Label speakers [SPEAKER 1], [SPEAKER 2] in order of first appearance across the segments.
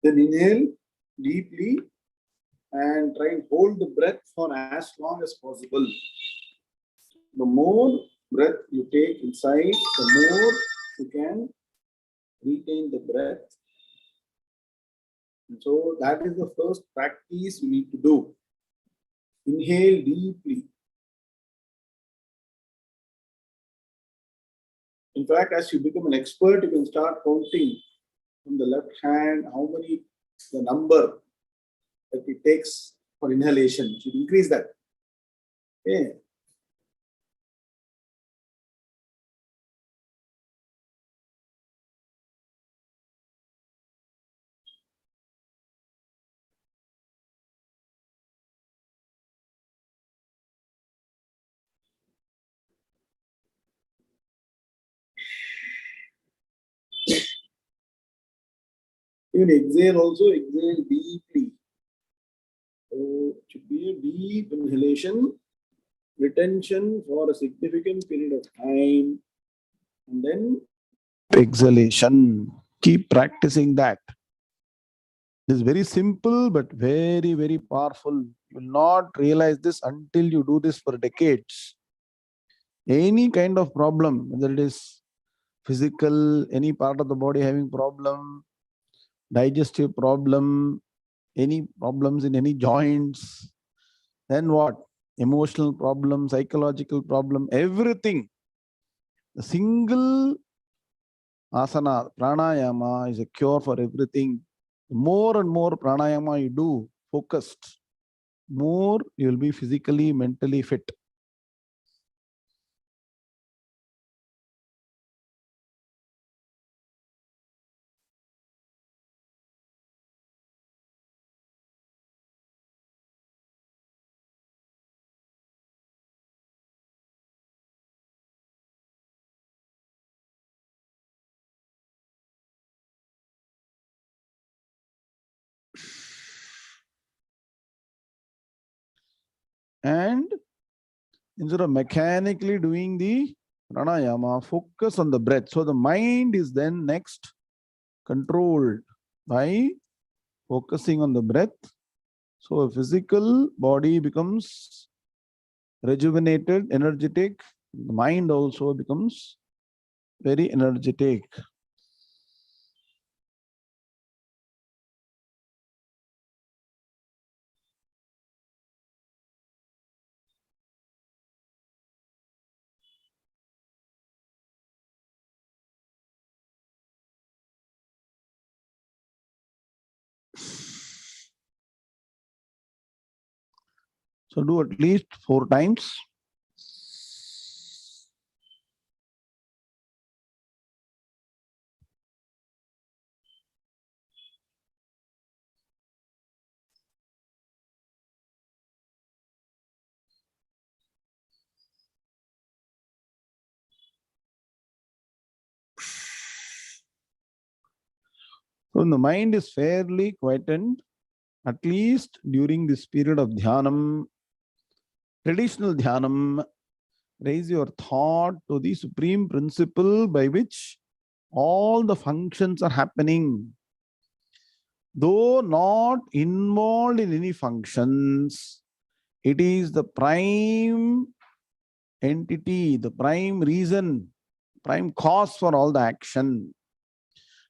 [SPEAKER 1] Then inhale deeply and try and hold the breath for as long as possible. The more breath you take inside, the more you can retain the breath. And so that is the first practice you need to do. Inhale deeply. In fact, as you become an expert, you can start counting from the left hand how many, the number that it takes for inhalation. You should increase that. Okay. Even exhale also, exhale deeply. So it should be a deep inhalation, retention for a significant period of time, and then exhalation. Keep practicing that. It is very simple but very, very powerful. You will not realize this until you do this for decades. Any kind of problem, whether it is physical, any part of the body having problem, digestive problem, any problems in any joints, then what? Emotional problem, psychological problem, everything. The single asana, pranayama, is a cure for everything. The more and more pranayama you do, focused, more you will be physically, mentally fit. And instead of mechanically doing the pranayama, focus on the breath. So the mind is then next controlled by focusing on the breath. So a physical body becomes rejuvenated, energetic. The mind also becomes very energetic. So do at least 4 times. So when the mind is fairly quietened, at least during this period of dhyanam, traditional dhyanam, raise your thought to the supreme principle by which all the functions are happening. Though not involved in any functions, it is the prime entity, the prime reason, prime cause for all the action.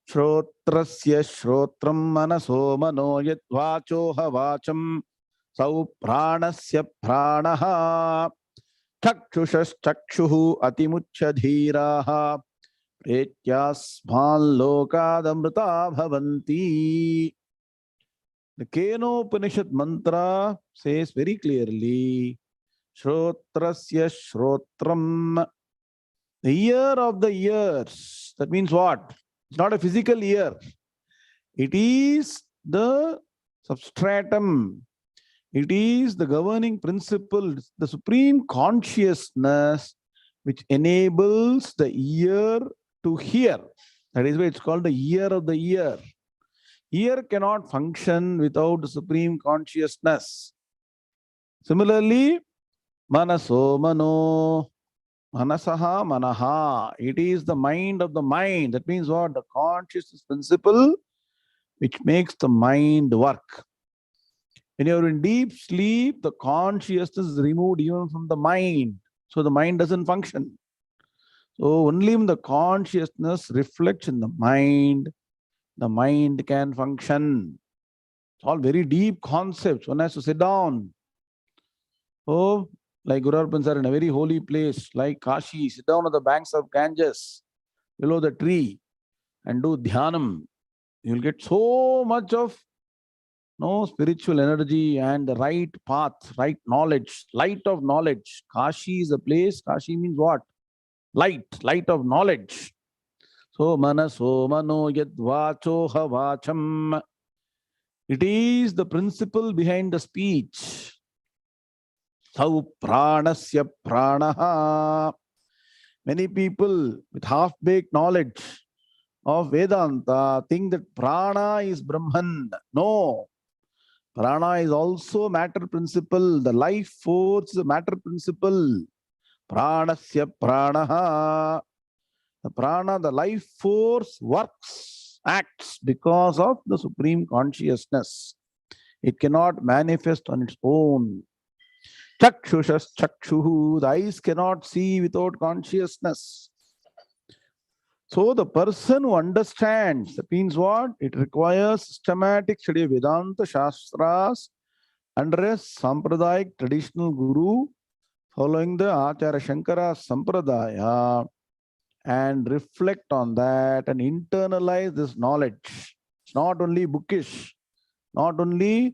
[SPEAKER 1] Shrotrasya shrotram manaso mano yat vachoha vacham sau pranasya pranaha chakshushash chakshuhu atimuchya dhiraha pretyasman lokadamrita bhavanti. The Kenopanishad mantra says very clearly, Shrotrasya Shrotram, the ear of the ears. That means what? It's not a physical ear. It is the substratum. It is the governing principle, the supreme consciousness which enables the ear to hear. That is why it's called the ear of the ear. Ear cannot function without the supreme consciousness. Similarly, manaso mano, manasaha manaha. It is the mind of the mind. That means what? The consciousness principle which makes the mind work. When you're in deep sleep, the consciousness is removed even from the mind. So the mind doesn't function. So only when the consciousness reflects in the mind can function. It's all very deep concepts. One has to sit down. Oh, like Guru Arpans are in a very holy place, like Kashi, sit down on the banks of Ganges, below the tree, and do dhyanam. You'll get so much of spiritual energy and the right path, right knowledge, light of knowledge. Kashi is a place. Kashi means what? Light of knowledge. So manaso mano yad vacho vacham. It is the principle behind the speech. Sau pranasya pranaha. Many people with half-baked knowledge of Vedanta think that prana is Brahman. No. Prana is also matter principle. The life force is a matter principle. Pranasya pranaha. The prana, the life force works, acts because of the supreme consciousness. It cannot manifest on its own. Chakshushas chakshuhu. The eyes cannot see without consciousness. So the person who understands, that means what? It requires systematic study of Vedanta Shastras under a Sampradayic traditional guru, following the Acharya Shankara Sampradaya, and reflect on that and internalize this knowledge. It's not only bookish, not only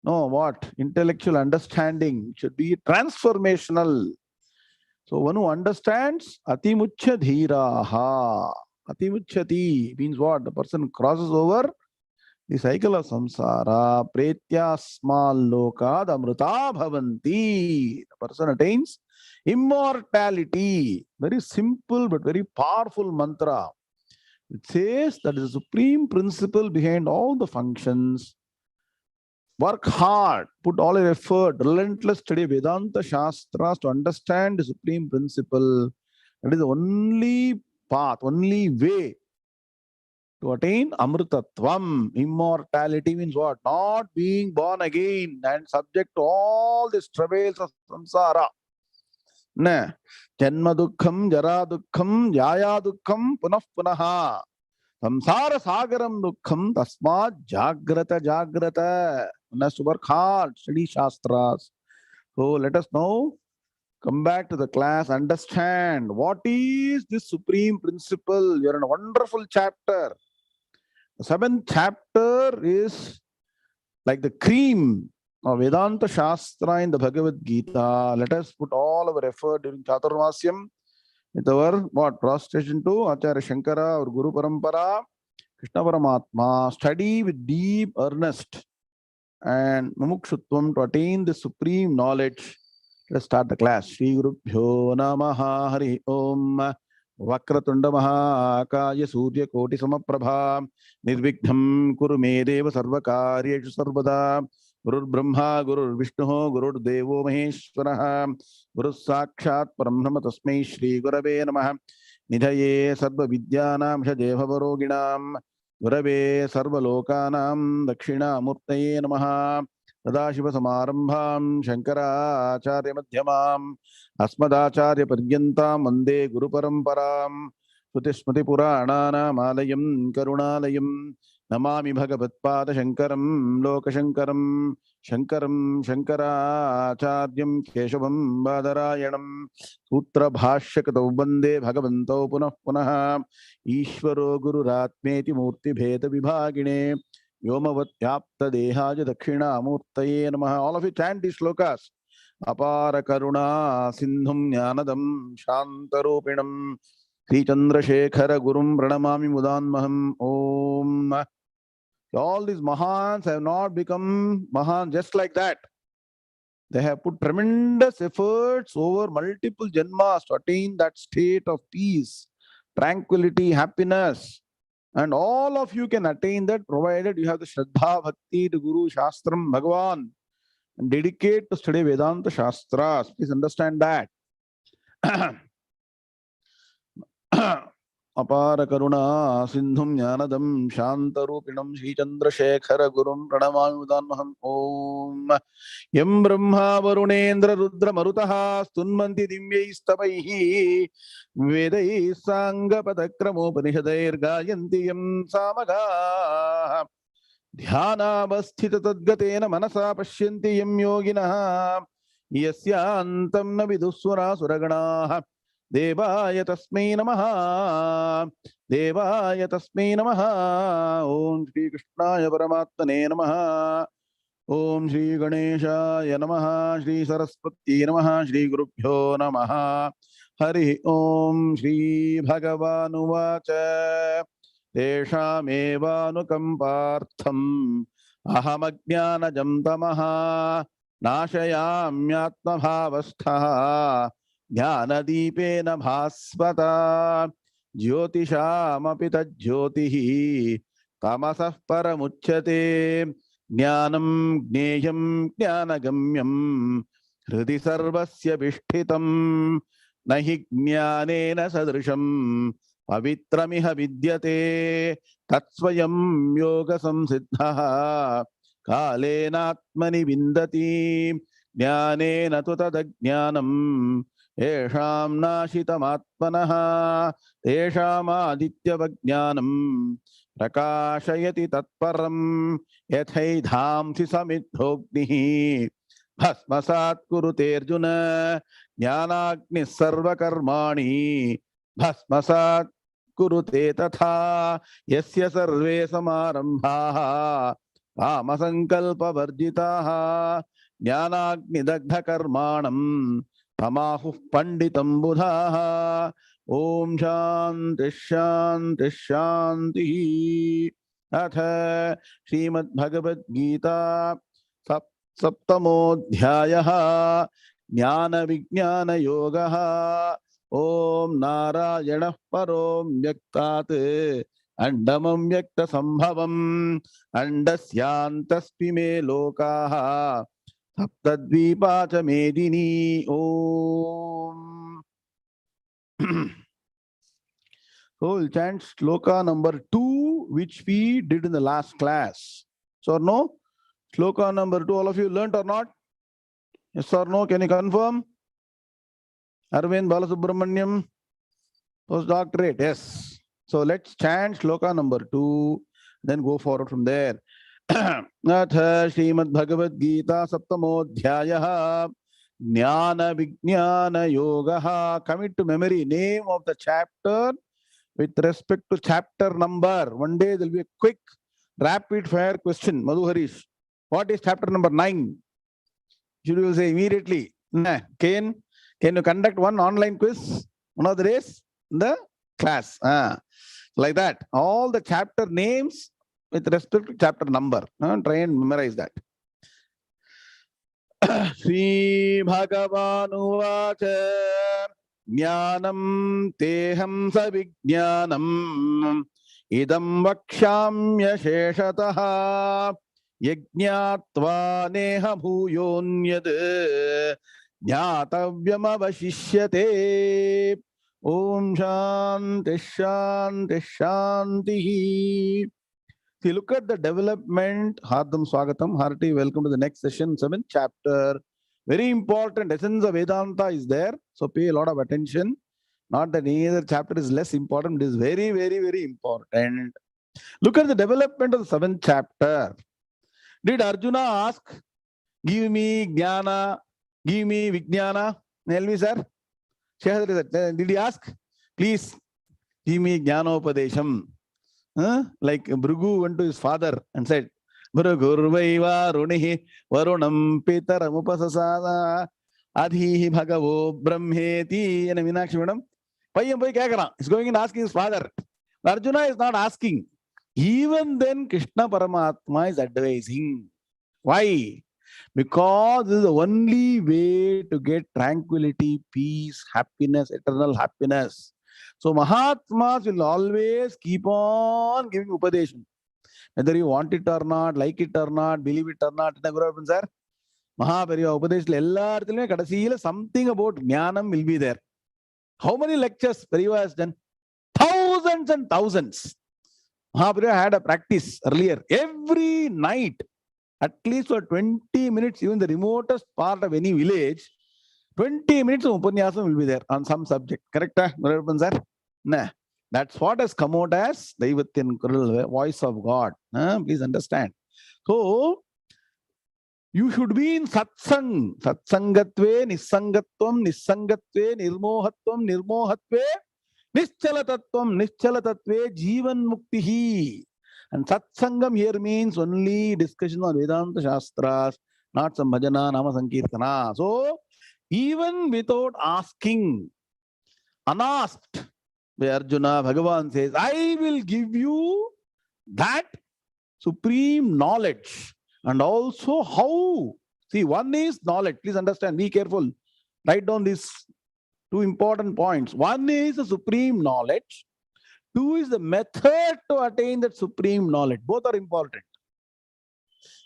[SPEAKER 1] intellectual understanding. It should be transformational. So one who understands atimuchya dhiraha. Atimuchyati means what? The person crosses over the cycle of samsara. Pretya smal lokad amruta bhavanti. The person attains immortality. Very simple but very powerful mantra. It says that is the supreme principle behind all the functions. Work hard, put all your effort, relentless study Vedanta Shastras to understand the supreme principle. That is the only path, only way to attain Amrutatvam. Immortality means what? Not being born again and subject to all these travails of samsara. Janma dukkham, jara dukkham, jaya dukkham, punah punaha. Samsara sagaram dukkham, tasmat jagrata. One has to work hard, study Shastras. So let us now come back to the class, understand what is this supreme principle. You're in a wonderful chapter. The 7th chapter is like the cream of Vedanta Shastra in the Bhagavad Gita. Let us put all our effort during Chaturmasyam with our prostration to Acharya Shankara, our Guru Parampara, Krishna Paramatma. Study with deep earnest and mumukshutvam to attain the supreme knowledge. Let's start the class. Shri Gurubhyo Namaha Hari Om. Vakratunda Mahakaya Surya Koti Samaprabha Nirvigham Kuru Medeva Sarvakaryeshu Sarvada Gurur Brahma Gurur Vishnu Gurur Devo Maheshwaraha Guru Sakshat Parambrahma Tasmai Shri Gurave Namaha Nidhaye Sarva Vidyanam Shadeva Varoginam Gurave Sarva Lokanam Dakshina Murtaye Namaha Sadashiva Samarambham Shankara Acharya Madhyamam Asmadacharya Paryantam Vande Guru Paramparam Sutismati Purananam Alayam Karunalayam Namami Bhagavatpada Shankaram Lokashankaram Shankaracharyam Keshavam Badarayanam Sutra Bhashyakatau Vande Bhagavanto Punah Ishvaro Guru Ratmeti Murti Bheda Vibhagine Vyomavatyapta Dehaja Dakshina Murtaye Namaha. All of you chant these slokas. Apara Karuna Sindhum Jnanadam Shantarupinam Sri Chandrasekhara Gurum Pranamami Mudanmaham Om. All these Mahans have not become Mahan just like that. They have put tremendous efforts over multiple janmas to attain that state of peace, tranquility, happiness. And all of you can attain that provided you have the Shraddha Bhakti to Guru Shastram Bhagavan and dedicate to study Vedanta Shastras. Please understand that. Apara Karuna Sindhum Jnanadam Shantarupinam Sri Chandrasekhara Gurum Pranamami Mudanmaham Om Yam Brahma Varunendra Rudra Marutaha Stunmanti Dimyaistapaihi Vedai Sangha Patakramo Panishadair Gayanti Yam Samaga Dhyanavasthita Tadgatena Manasa Pashyanti Yam Yoginaha Yasyantam na viduswara suraganaha Devaya tasmai namaha Devaya tasmai namaha Om Shri Krishnaya Paramatmane namaha Om Shri Ganeshaya namaha Shri Saraswati namaha Shri Gurubhyo namaha Hari Om Shri Bhagavan Uvacha Teshamevanukampartham Ahamajnanajam tamaha Nashayamyatmabhavastha Jnanadipena bhasvata Jyotishamapita tajyotihi Tamasah paramuchyate Jnanam gneyam jnanagamyam Hridi sarvasya vishtitam Nahi jnanena sadrisham Pavitramiha vidyate Tatsvayam yoga samsiddha Kalenatmani vindati Jnanena tu tadajnanam Esham nashitamatmanaha Esham adityavajnanam Prakashayati tatparam Yathaidhamsi samidhognihi Bhasmasat kurute Arjuna Jnanagni sarva karmani Bhasmasat kurute tatha Yasya sarve samarambhaha Kamasankalpa varjitaha Jnanagni dagdha karmanam Tamahu panditam budhaha Om Shanti Shanti Shanti Atha Srimad Bhagavad Gita Saptamodhyayaha Jnana Vijnana Yogaha Om Narayana Parom Vyaktat Andamam Vyakta Sambhavam Andasyantaspi me lokaha Saptadvipacha Medini Om. So we'll chant sloka number 2, which we did in the last class. So no? Sloka number 2, all of you learnt or not? Yes or no? Can you confirm? Arvind Balasubramaniam, postdoctorate, yes. So let's chant sloka number 2, then go forward from there. Atha Srimad Bhagavad Gita Saptamodhyayaha Jnana Vijnana Yogaha. Commit to memory name of the chapter with respect to chapter number. One day there will be a quick rapid fire question. Madhu Harish, what is chapter number 9? Should you say immediately? Nah. Can you conduct one online quiz one of the days in the class? Like that. All the chapter names with respect to chapter number. Try and memorize that. Sri Bhagavan Uvacha Jnanam teham savijnanam idam vakshamya sheshataha yajñātvā neha bhūyonyad jñātavyam avashishyate. Om Shanti Shanti Shanti. See, look at the development. Hardam Swagatam, hearty welcome to the next session, 7th chapter. Very important. Essence of Vedanta is there. So pay a lot of attention. Not that any other chapter is less important. It is very, very, very important. Look at the development of the 7th chapter. Did Arjuna ask, give me jnana, give me vijnana? Tell me, sir. Did he ask? Please give me jnanopadesham. Like Bhrigu went to his father and said, Bhrigurvaiva runihi varunam pitaram upasasada adhihi bhagavo brahmeti. And Meenakshi madam, he's going and asking his father. Arjuna is not asking. Even then, Krishna Paramatma is advising. Why? Because this is the only way to get tranquility, peace, happiness, eternal happiness. So Mahatmas will always keep on giving upadesham. Whether you want it or not, like it or not, believe it or not, sir. Mahaperiyava upadesham something about jnanam will be there. How many lectures Periyava has done? Thousands thousands and thousands. Mahaprabhu had a practice earlier. Every night, at least for 20 minutes, even the remotest part of any village, 20 minutes of Upanyasam will be there on some subject. Correct? Sir? Nah. That's what has come out as Daivatyan Kural, voice of God. Please understand. So, you should be in satsang. Satsangatve, nissangatvam, nissangatve, nirmohatvam, nirmohatve, nischalatatvam, nischalatatve, jivan muktihi. And satsangam here means only discussion on Vedanta Shastras, not some bhajana, nama sankirtana. So, even without asking, unasked, by Arjuna, Bhagavan says, I will give you that supreme knowledge. And also how. See, one is knowledge. Please understand, be careful. Write down these two important points. One is the supreme knowledge. Two is the method to attain that supreme knowledge. Both are important.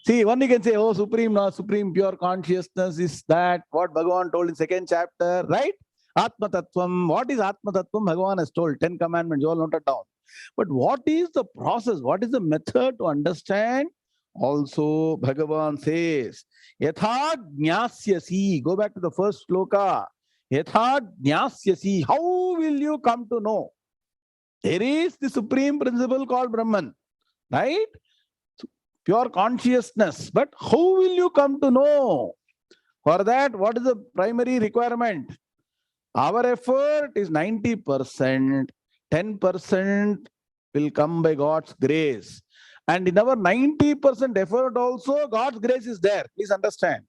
[SPEAKER 1] See, one you can say, oh, supreme pure consciousness is that, what Bhagavan told in 2nd chapter, right? Atma Tattvam. What is Atma Tattvam? Bhagavan has told 10 commandments, you all noted down. But what is the process? What is the method to understand? Also, Bhagavan says, Yatha Jnasyasi. Go back to the first sloka. Yatha Jnasyasi. How will you come to know? There is the supreme principle called Brahman, right? Pure consciousness. But how will you come to know? For that, what is the primary requirement? Our effort is 90%. 10% will come by God's grace. And in our 90% effort also, God's grace is there. Please understand.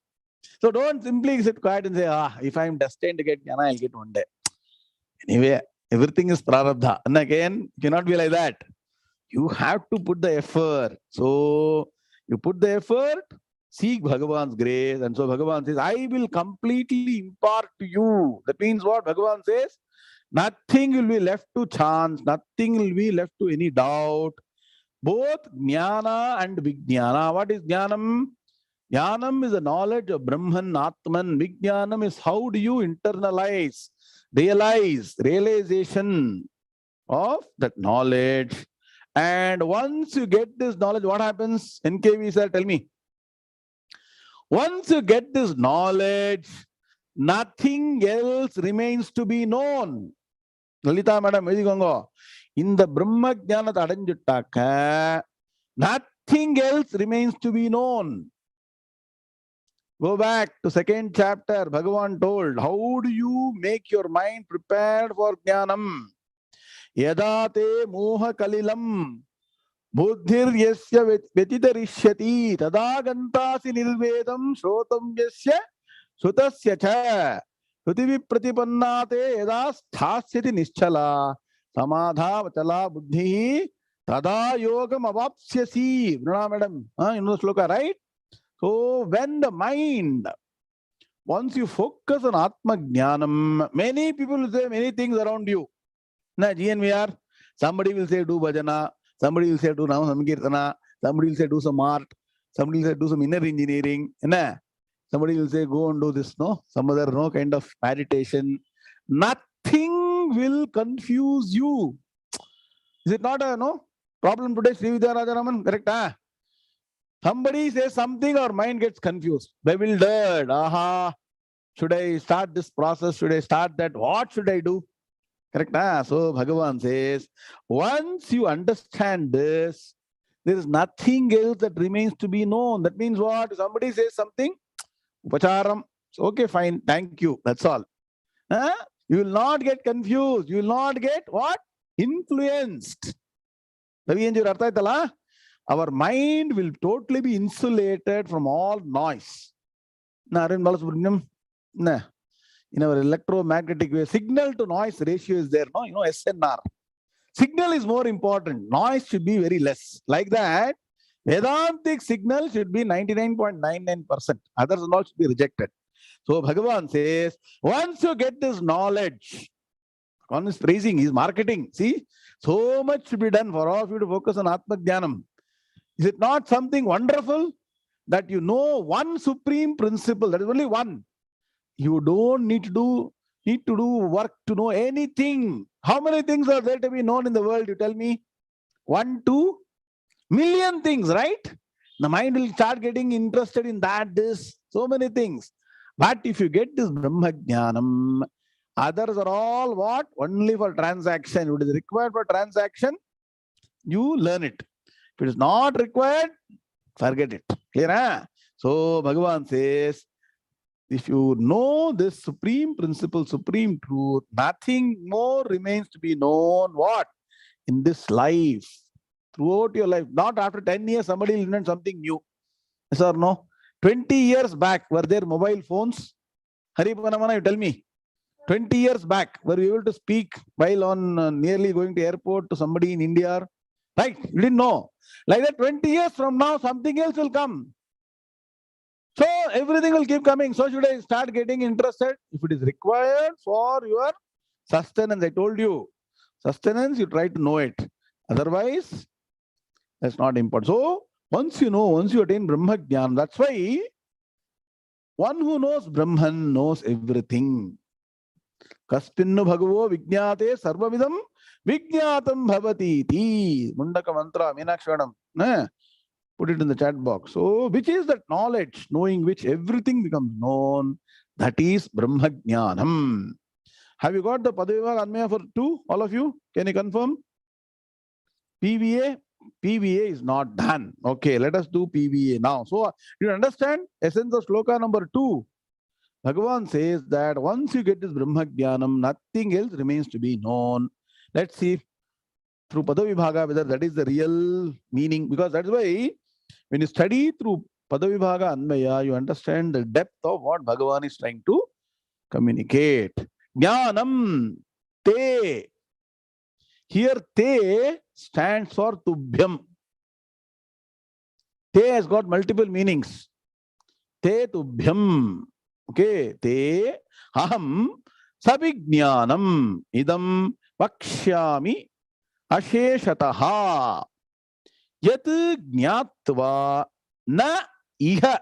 [SPEAKER 1] So don't simply sit quiet and say, if I'm destined to get jnana, I'll get one day. Anyway, everything is prarabdha. And again, it cannot be like that. You have to put the effort. So you put the effort, seek Bhagavan's grace. And so Bhagavan says, I will completely impart to you. That means what? Bhagavan says, nothing will be left to chance. Nothing will be left to any doubt. Both jnana and vijnana. What is jnanam? Jnanam is the knowledge of Brahman, Atman. Vijnanam is how do you internalize, realization of that knowledge. And once you get this knowledge, what happens? NKV sir, tell me. Once you get this knowledge, nothing else remains to be known. Lalita madam, in the Brahma Jnanata adanjuttaka, nothing else remains to be known. Go back to 2nd chapter. Bhagavan told, how do you make your mind prepared for Jnanam? Yadate moha kalilam buddhir yasya vyatidarishyati tadagantasi nirvedam shrotam yasya sutasya cha prativi pratipannate yada sthasyati nischala samadha vachala buddhi tada yogam avapsyasi. Madam, you know the sloka, right? So when the mind, once you focus on Atma Jnanam, many people will say many things around you. Na GNVR, somebody will say do bhajana, somebody will say do nama samkirtana, somebody will say do some art, somebody will say do some inner engineering, somebody will say go and do this, some other kind of meditation. Nothing will confuse you. Is it not a problem today, Sri Vidyarajaraman? Correct? Somebody says something, our mind gets confused, bewildered. Should I start this process? Should I start that? What should I do? Correct? So Bhagavan says, once you understand this, there is nothing else that remains to be known. That means what? Somebody says something, upacharam. Okay, fine, thank you. That's all. You will not get confused. You will not get what? Influenced. Our mind will totally be insulated from all noise. In our electromagnetic wave, signal to noise ratio is there, SNR. Signal is more important. Noise should be very less. Like that, Vedantic signal should be 99.99%. Others all should be rejected. So Bhagavan says, once you get this knowledge, one is praising, he's marketing. See, so much should be done for all of you to focus on Atma Jnanam. Is it not something wonderful that you know one supreme principle? That is only one. You don't need to do need to do work to know anything. How many things are there to be known in the world? You tell me. 1, 2 million things, right? The mind will start getting interested in that, this, so many things. But if you get this Brahma Jnanam, others are all what? Only for transaction. If it is required for transaction, you learn it. If it is not required, forget it. Clear, huh? So Bhagavan says, if you know this supreme principle, supreme truth, nothing more remains to be known. What? In this life, throughout your life. Not after 10 years, somebody will invent something new. Yes or no? 20 years back, were there mobile phones? Hari Panamana, you tell me. 20 years back, were we able to speak while on nearly going to airport to somebody in India? Right? You didn't know. Like that, 20 years from now, something else will come. So everything will keep coming. So should I start getting interested? If it is required for your sustenance, I told you. Sustenance, you try to know it. Otherwise, that's not important. So once you know, once you attain Brahma Jnana, that's why one who knows Brahman knows everything. Kaspinnu bhagavo vijñāte sarvavidam vijñātam bhavati ti. Mundaka mantra, Meenaksharanam. Put it in the chat box. So, which is that knowledge, knowing which everything becomes known, that is Brahma Jnanam. Have you got the Padavivāga Anmaya for 2, all of you? Can you confirm? PVA? PVA is not done. Okay, let us do PVA now. So, you understand essence of sloka number 2. Bhagavan says that once you get this Brahma Jnanam, nothing else remains to be known. Let's see through Padavibhaga whether that is the real meaning. Because that's why when you study through Padavibhaga Anmaya, you understand the depth of what Bhagavan is trying to communicate. Jnanam te. Here te stands for Tubhyam. Te has got multiple meanings. Te Tubhyam. Okay. Te aham sabhijnanam idam vakshyami asheshataha yat jnatva na iha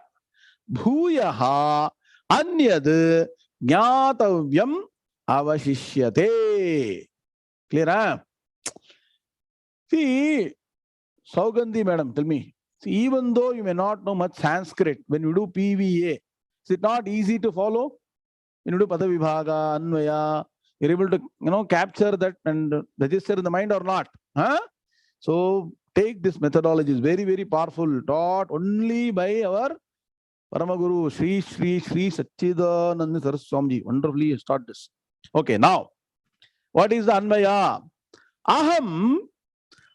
[SPEAKER 1] bhuyaha anyad jnatavyam avashishyate. Clear, huh? See, Saugandhi madam, tell me. See, even though you may not know much Sanskrit, when you do PVA, is it not easy to follow? When you do Padavibhaga, Anvaya, you're able to capture that and register in the mind or not? Huh? So take this methodology. It's very, very powerful. Taught only by our Paramaguru, Sri Satchidananda Saraswati. Wonderfully has taught this. Okay, now, what is the Anvaya? Aham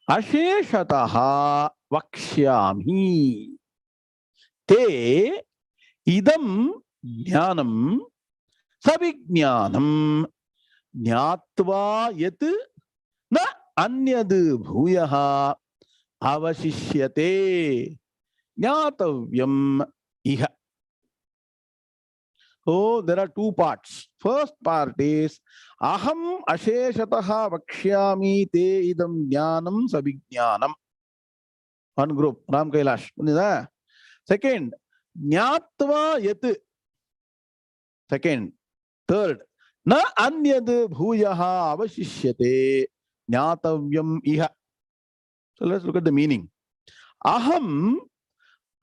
[SPEAKER 1] asheshataha vakshyami te idam jnanam sabhijnanam jnatva yat na anyad bhuyaha avashishyate jnatavyam iha. So there are 2 parts. First part is aham asheshataha vakshyami te idam jnanam sabhijnanam. One group, Ram Kailash. Second, jnatva yat. Second. Third, na anyad bhuyaha avashishyate jnatavyam iha. So let's look at the meaning. Aham,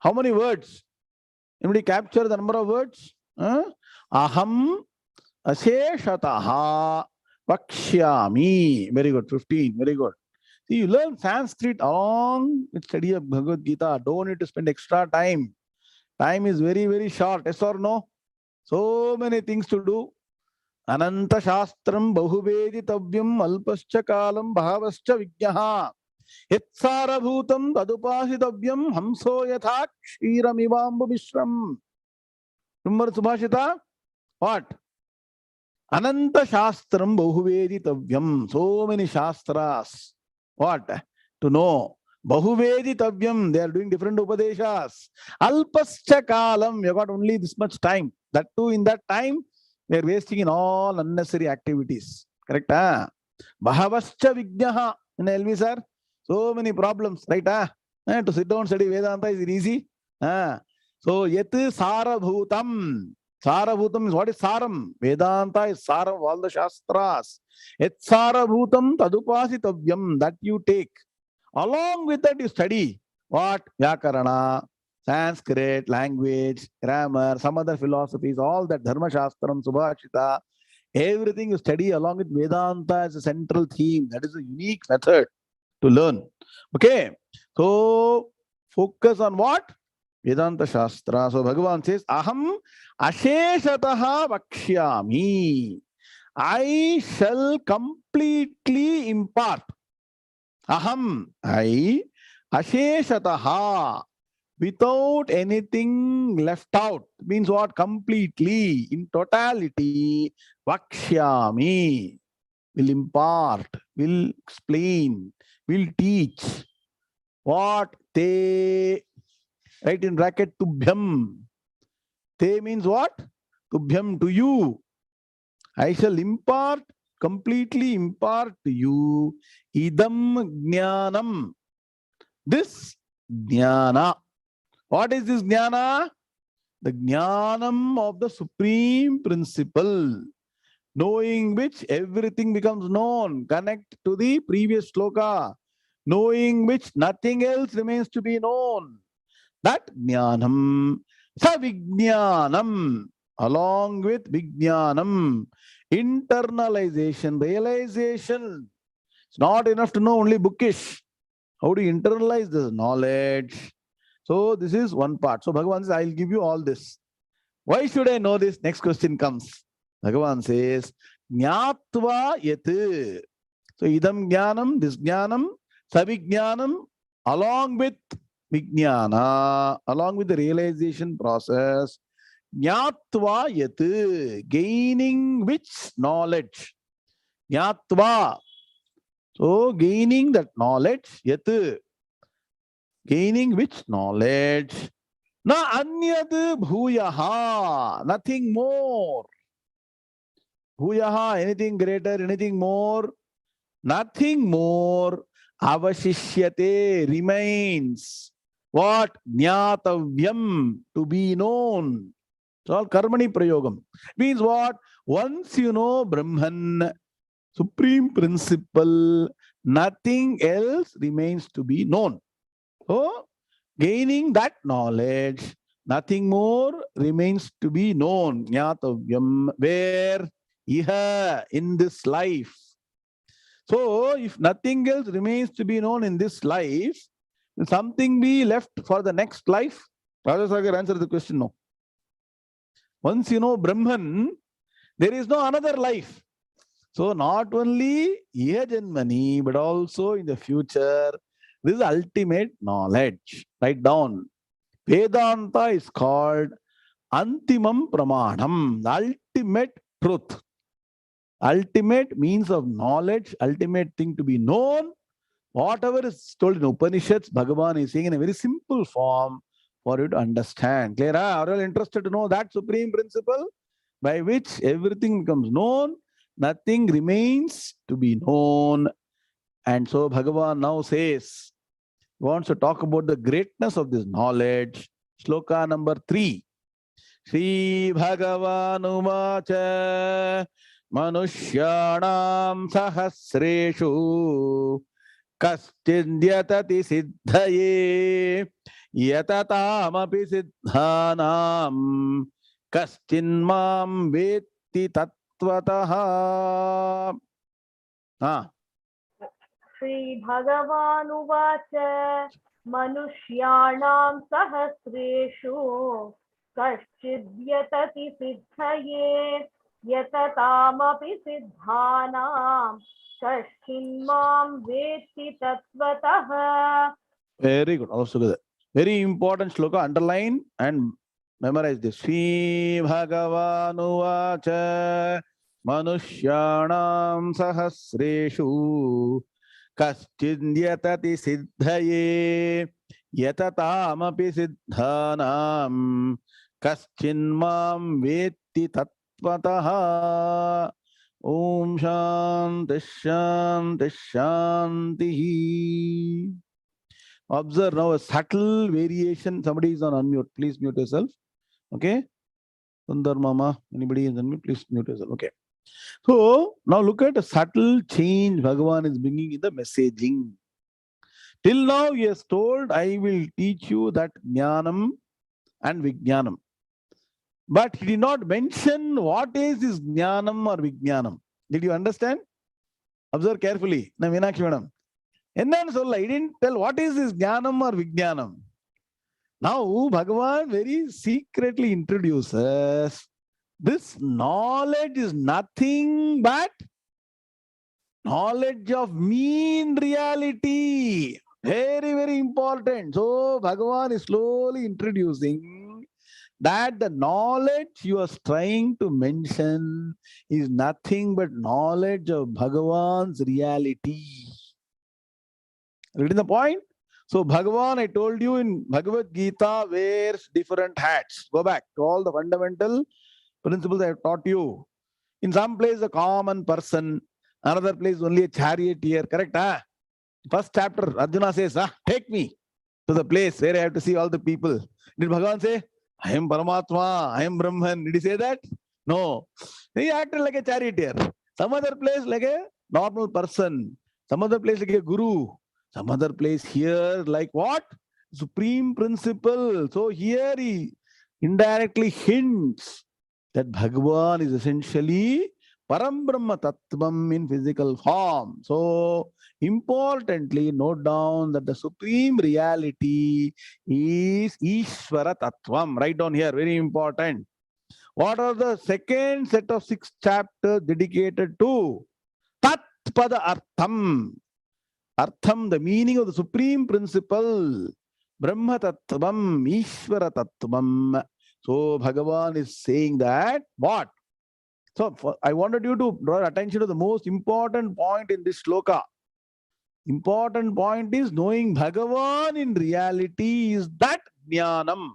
[SPEAKER 1] how many words? Anybody capture the number of words? Aham asheshataha vakshyami. Very good, 15. Very good. See, you learn Sanskrit along with study of Bhagavad Gita. Don't need to spend extra time. Time is very, very short. Yes or no? So many things to do. Ananta Shastram Bahuveditabhyam Alpascha Kalam Bhavascha Vijnaha Yetsara Bhutam Tadupasitavyam Hamso Yathak Kshiramivambu Vishram. Remember Subhashita? What? Ananta Shastram Bahuveditabhyam. So many Shastras. What? To know. Bahuveditabhyam. They are doing different Upadeshas. Alpascha Kalam. You got only this much time. That too, in that time, we are wasting in all unnecessary activities. Correct? Bhavascha Vijnaha. In LV, sir. So many problems. Right? To sit down and study Vedanta is it easy? So, Yet Sara Bhutam.
[SPEAKER 2] Sarabhutam is what is Saram? Vedanta is Saram of all the Shastras. Et Sarabhutam Tadupasitavyam, that you take. Along with that, you study what? Vyakarana, Sanskrit, language, grammar, some other philosophies, all that Dharma Shastram, Subhashita, everything you study along with Vedanta as a central theme. That is a unique method to learn. Okay. So focus on what? Vedanta Shastra. So Bhagavan says, Aham Asheshataha Vakshyami. I shall completely impart. Aham, I, Asheshataha, without anything left out. Means what? Completely, in totality, Vakshyami, will impart, will explain, will teach. What? Te, right in bracket, Tubhyam. Te means what? Tubhyam, to you. I shall impart, completely impart to you, idam jnanam. This jnana. What is this jnana? The jnanam of the supreme principle, knowing which everything becomes known. Connect to the previous sloka. Knowing which nothing else remains to be known. That jnanam, savijnanam, along with vijnanam, internalization, realization. It's not enough to know only bookish. How do you internalize this knowledge? So this is one part. So Bhagavan says, I'll give you all this. Why should I know this? Next question comes. Bhagavan says, Jnatva yat. So idam jnanam, this jnanam, savijnanam, along with vijnana, along with the realization process, jnatva yat, gaining which knowledge? Jnatva. So gaining that knowledge, yat, gaining which knowledge? Na anyad bhuyaha, nothing more. Bhuyaha, anything greater, anything more, nothing more. Avashishyate, remains. What? Jnatavyam, to be known. It's all karmani prayogam. Means what? Once you know Brahman, supreme principle, nothing else remains to be known. So, gaining that knowledge, nothing more remains to be known. Jnatavyam, where? Iha, in this life. So, if nothing else remains to be known in this life, will something be left for the next life? Raja Sagar, answer the question, no. Once you know Brahman, there is no another life. So, not only Iha Janmani, but also in the future, this is ultimate knowledge. Write down. Vedanta is called Antimam Pramanam, the ultimate truth. Ultimate means of knowledge, ultimate thing to be known. Whatever is told in Upanishads, Bhagavan is saying in a very simple form for you to understand. Clear? Are you all interested to know that supreme principle by which everything becomes known, nothing remains to be known? And so Bhagavan now says, he wants to talk about the greatness of this knowledge. Shloka number 3. Sri Bhagavanuvacha Manushyanam Sahasreshu Kaschindyatati Siddhaye Yatatamapi Siddhanam Kaschinmam Vetti Tattvataha.
[SPEAKER 3] Sri Bhagavanuvacha Manushyanam Sahasreshu Kaschindyatati Siddhaye Yatatamapi Siddhanam Kaschinmam Vetti Tattvataha.
[SPEAKER 2] Very good. Also good. Very important shloka. Underline and memorize this. Sri Bhagavanuvacha Manushyanam Sahasreshu Kaschindyatati Siddhaye Yatatamapi Siddhanam Kaschinmam Vetti Tattvataha. Om Shanti Shanti Shanti. Observe now a subtle variation. Somebody is on unmute. Please mute yourself. Okay. Sundar Mama, anybody in me? Please mute yourself. Okay. So now look at a subtle change Bhagavan is bringing in the messaging. Till now he has told, I will teach you that Jnanam and Vijnanam. But he did not mention what is this Jnanam or Vijnanam. Did you understand? Observe carefully. Now, Meenakshi Madam. He didn't tell what is this Jnanam or Vijnanam. Now, Bhagavan very secretly introduces this knowledge is nothing but knowledge of me in reality. Very, very important. So, Bhagavan is slowly introducing that the knowledge you are trying to mention is nothing but knowledge of Bhagavan's reality. Reading the point? So Bhagavan, I told you in Bhagavad Gita, wears different hats. Go back to all the fundamental principles I have taught you. In some place, a common person, another place, only a charioteer. Correct? Huh? First chapter, Arjuna says, take me to the place where I have to see all the people. Did Bhagavan say, I am Paramatma, I am Brahman? Did he say that? No. He acted like a charioteer. Some other place like a normal person. Some other place like a guru. Some other place here like what? Supreme principle. So here he indirectly hints that Bhagavan is essentially Param Brahma Tattvam in physical form. So importantly, note down that the supreme reality is Ishvara Tattvam. Write down here, very important. What are the second set of 6 chapters dedicated to? Tat Pada Artham. Artham, the meaning of the supreme principle. Brahma Tattvam, Ishvara Tattvam. So Bhagavan is saying that what? So I wanted you to draw attention to the most important point in this shloka. Important point is knowing Bhagavan in reality is that Jnanam.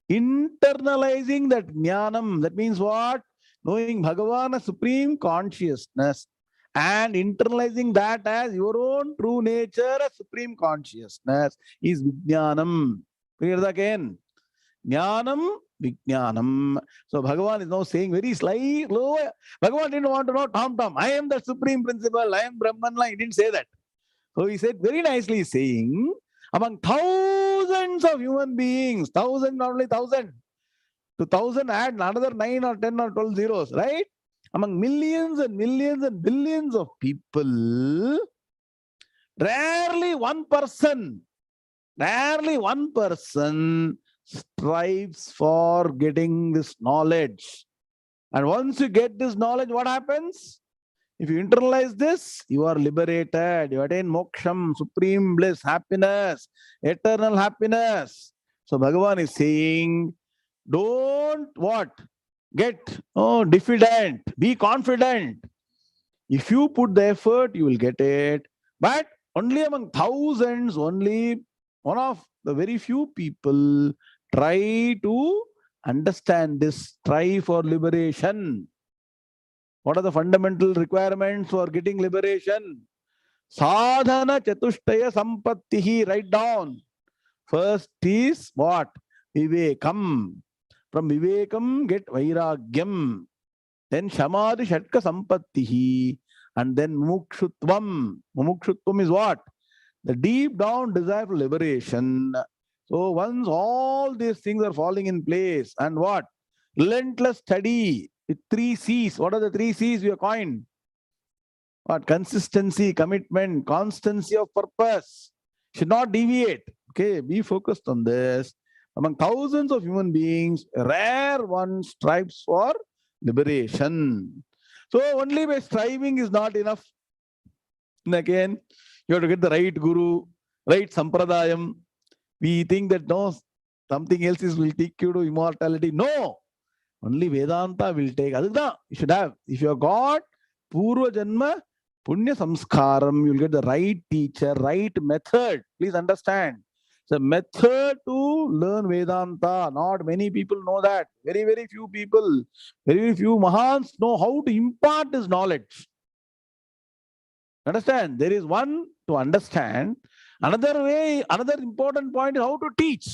[SPEAKER 2] Internalizing that Jnanam, that means what? Knowing Bhagavan as supreme consciousness and internalizing that as your own true nature as supreme consciousness is Vijnanam. Clear again? Jnanam, Vijnanam. So Bhagavan is now saying very slight, low. Bhagavan didn't want to know Tom. I am the supreme principle. I am Brahman. He didn't say that. So he said very nicely saying, among thousands of human beings, thousand, not only 1,000, to 1,000 add another 9 or 10 or 12 zeros, right? Among millions and millions and billions of people, rarely one person strives for getting this knowledge. And once you get this knowledge, what happens? If you internalize this, you are liberated. You attain moksham, supreme bliss, happiness, eternal happiness. So Bhagavan is saying, don't what? Get diffident. Be confident. If you put the effort, you will get it. But only among thousands, only one of the very few people try to understand this, try for liberation. What are the fundamental requirements for getting liberation? Sadhana chatushtaya sampattihi. Write down. First is what? Vivekam. From Vivekam, get Vairagyam. Then Shamadhi Shatka Sampattihi. And then Mumukshutvam. Mumukshutvam is what? The deep down desire for liberation. So once all these things are falling in place, and what? Relentless study with 3 C's. What are the 3 C's we have coined? What? Consistency, commitment, constancy of purpose. Should not deviate. Okay, be focused on this. Among thousands of human beings, a rare one strives for liberation. So only by striving is not enough. And again, you have to get the right guru, right sampradayam. We think that no, something else will take you to immortality. No, only Vedanta will take. Adhika, you should have. If you have got Purva Janma, Punya Samskaram, you will get the right teacher, right method. Please understand. The method to learn Vedanta. Not many people know that. Very, very few people, very few Mahans know how to impart this knowledge. Understand? There is one to understand. Another way, another important point is how to teach.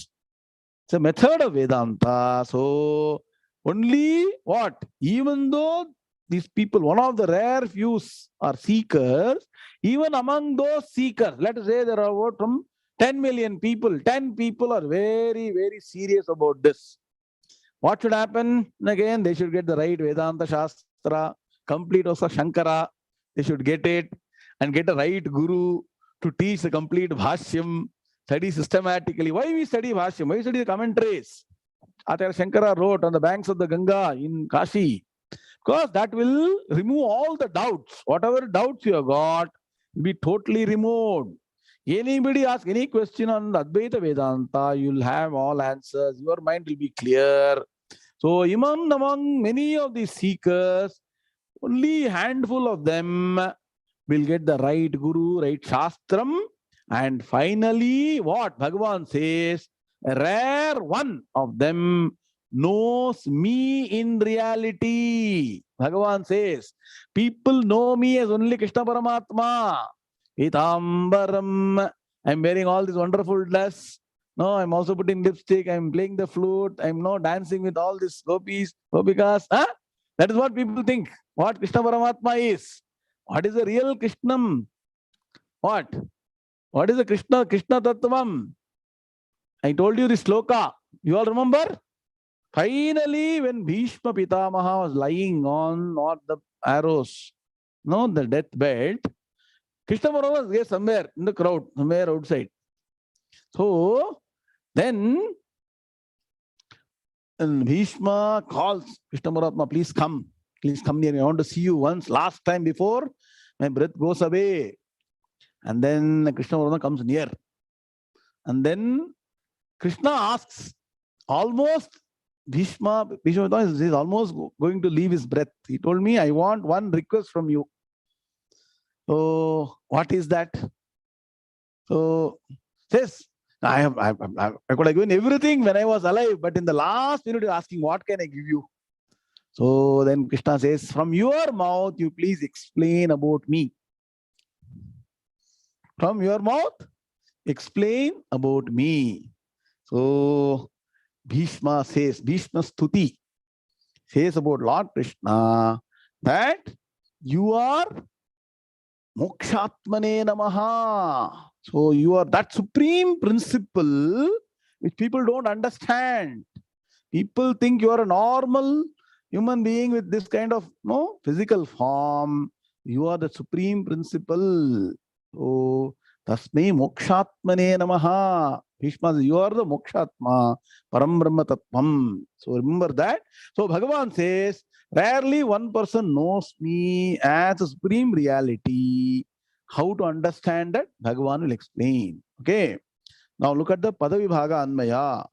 [SPEAKER 2] It's a method of Vedanta. So, Only what? Even though these people, one of the rare few are seekers, even among those seekers, let us say there are about from 10 million people, 10 people are very, very serious about this. What should happen? Again, they should get the right Vedanta Shastra, complete also Shankara. They should get it and get a right guru to teach the complete Bhashyam, study systematically. Why we study Bhashyam? Why we study the commentaries? Acharya Shankara wrote on the banks of the Ganga in Kashi. Because that will remove all the doubts. Whatever doubts you have got will be totally removed. Anybody ask any question on Advaita Vedanta, you'll have all answers. Your mind will be clear. So even among many of these seekers, only a handful of them will get the right guru, right shastram. And finally, what Bhagavan says, a rare one of them knows me in reality. Bhagavan says, people know me as only Krishna Paramatma. Pitambaram. I'm wearing all this wonderful dress. No, I'm also putting lipstick. I'm playing the flute. I'm now dancing with all these gopis, gopikas. Huh? That is what people think. What Krishna Paramatma is. What is the real Krishnam? What? What is the Krishna Tattvam? I told you this sloka. You all remember? Finally, when Bhishma Pitamaha was lying on not the arrows, no, the deathbed, Krishna Paramatma was there somewhere in the crowd, somewhere outside. So then Bhishma calls Krishna Paramatma, please come near. I want to see you once, last time before my breath goes away. And then Krishna Paramatma comes near. And then Krishna asks, almost Bhishma is almost going to leave his breath. He told me, I want one request from you. So what is that? So says, I could have given everything when I was alive, but in the last minute you're asking, what can I give you? So then Krishna says, from your mouth, you please explain about me. From your mouth, explain about me. So Bhishma says, Bhishma Stuti says about Lord Krishna that you are Mokshatmane Namaha. So you are that supreme principle which people don't understand. People think you are a normal human being with this kind of physical form. You are the supreme principle. So Tasmai Mokshatmane Namaha. Bhishma says, you are the Mokshatma, Param Brahma Tattvam. So remember that. So Bhagavan says, rarely one person knows me as a supreme reality. How to understand that? Bhagavan will explain. Okay. Now look at the Padavibhaga Anmaya.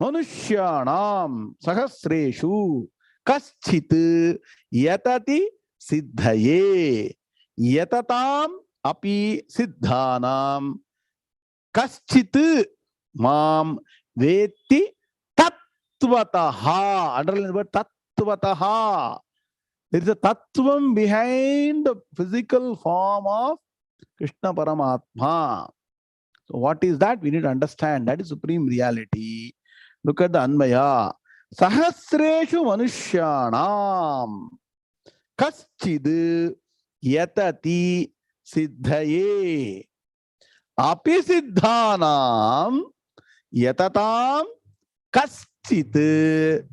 [SPEAKER 2] Manushyanam Sahasreshu Kaschit Yatati Siddhaye Yatatam Api Siddhanam Kaschit Mam Veti Tattvataha. Underline the word Tattvataha. There is a Tattvam behind the physical form of Krishna Paramatma. So what is that? We need to understand. That is supreme reality. Look at the Anmaya. Sahasreshu Manushyanam Kaschid Yatati Siddhaye Api Siddhanam Yatatam Kaschid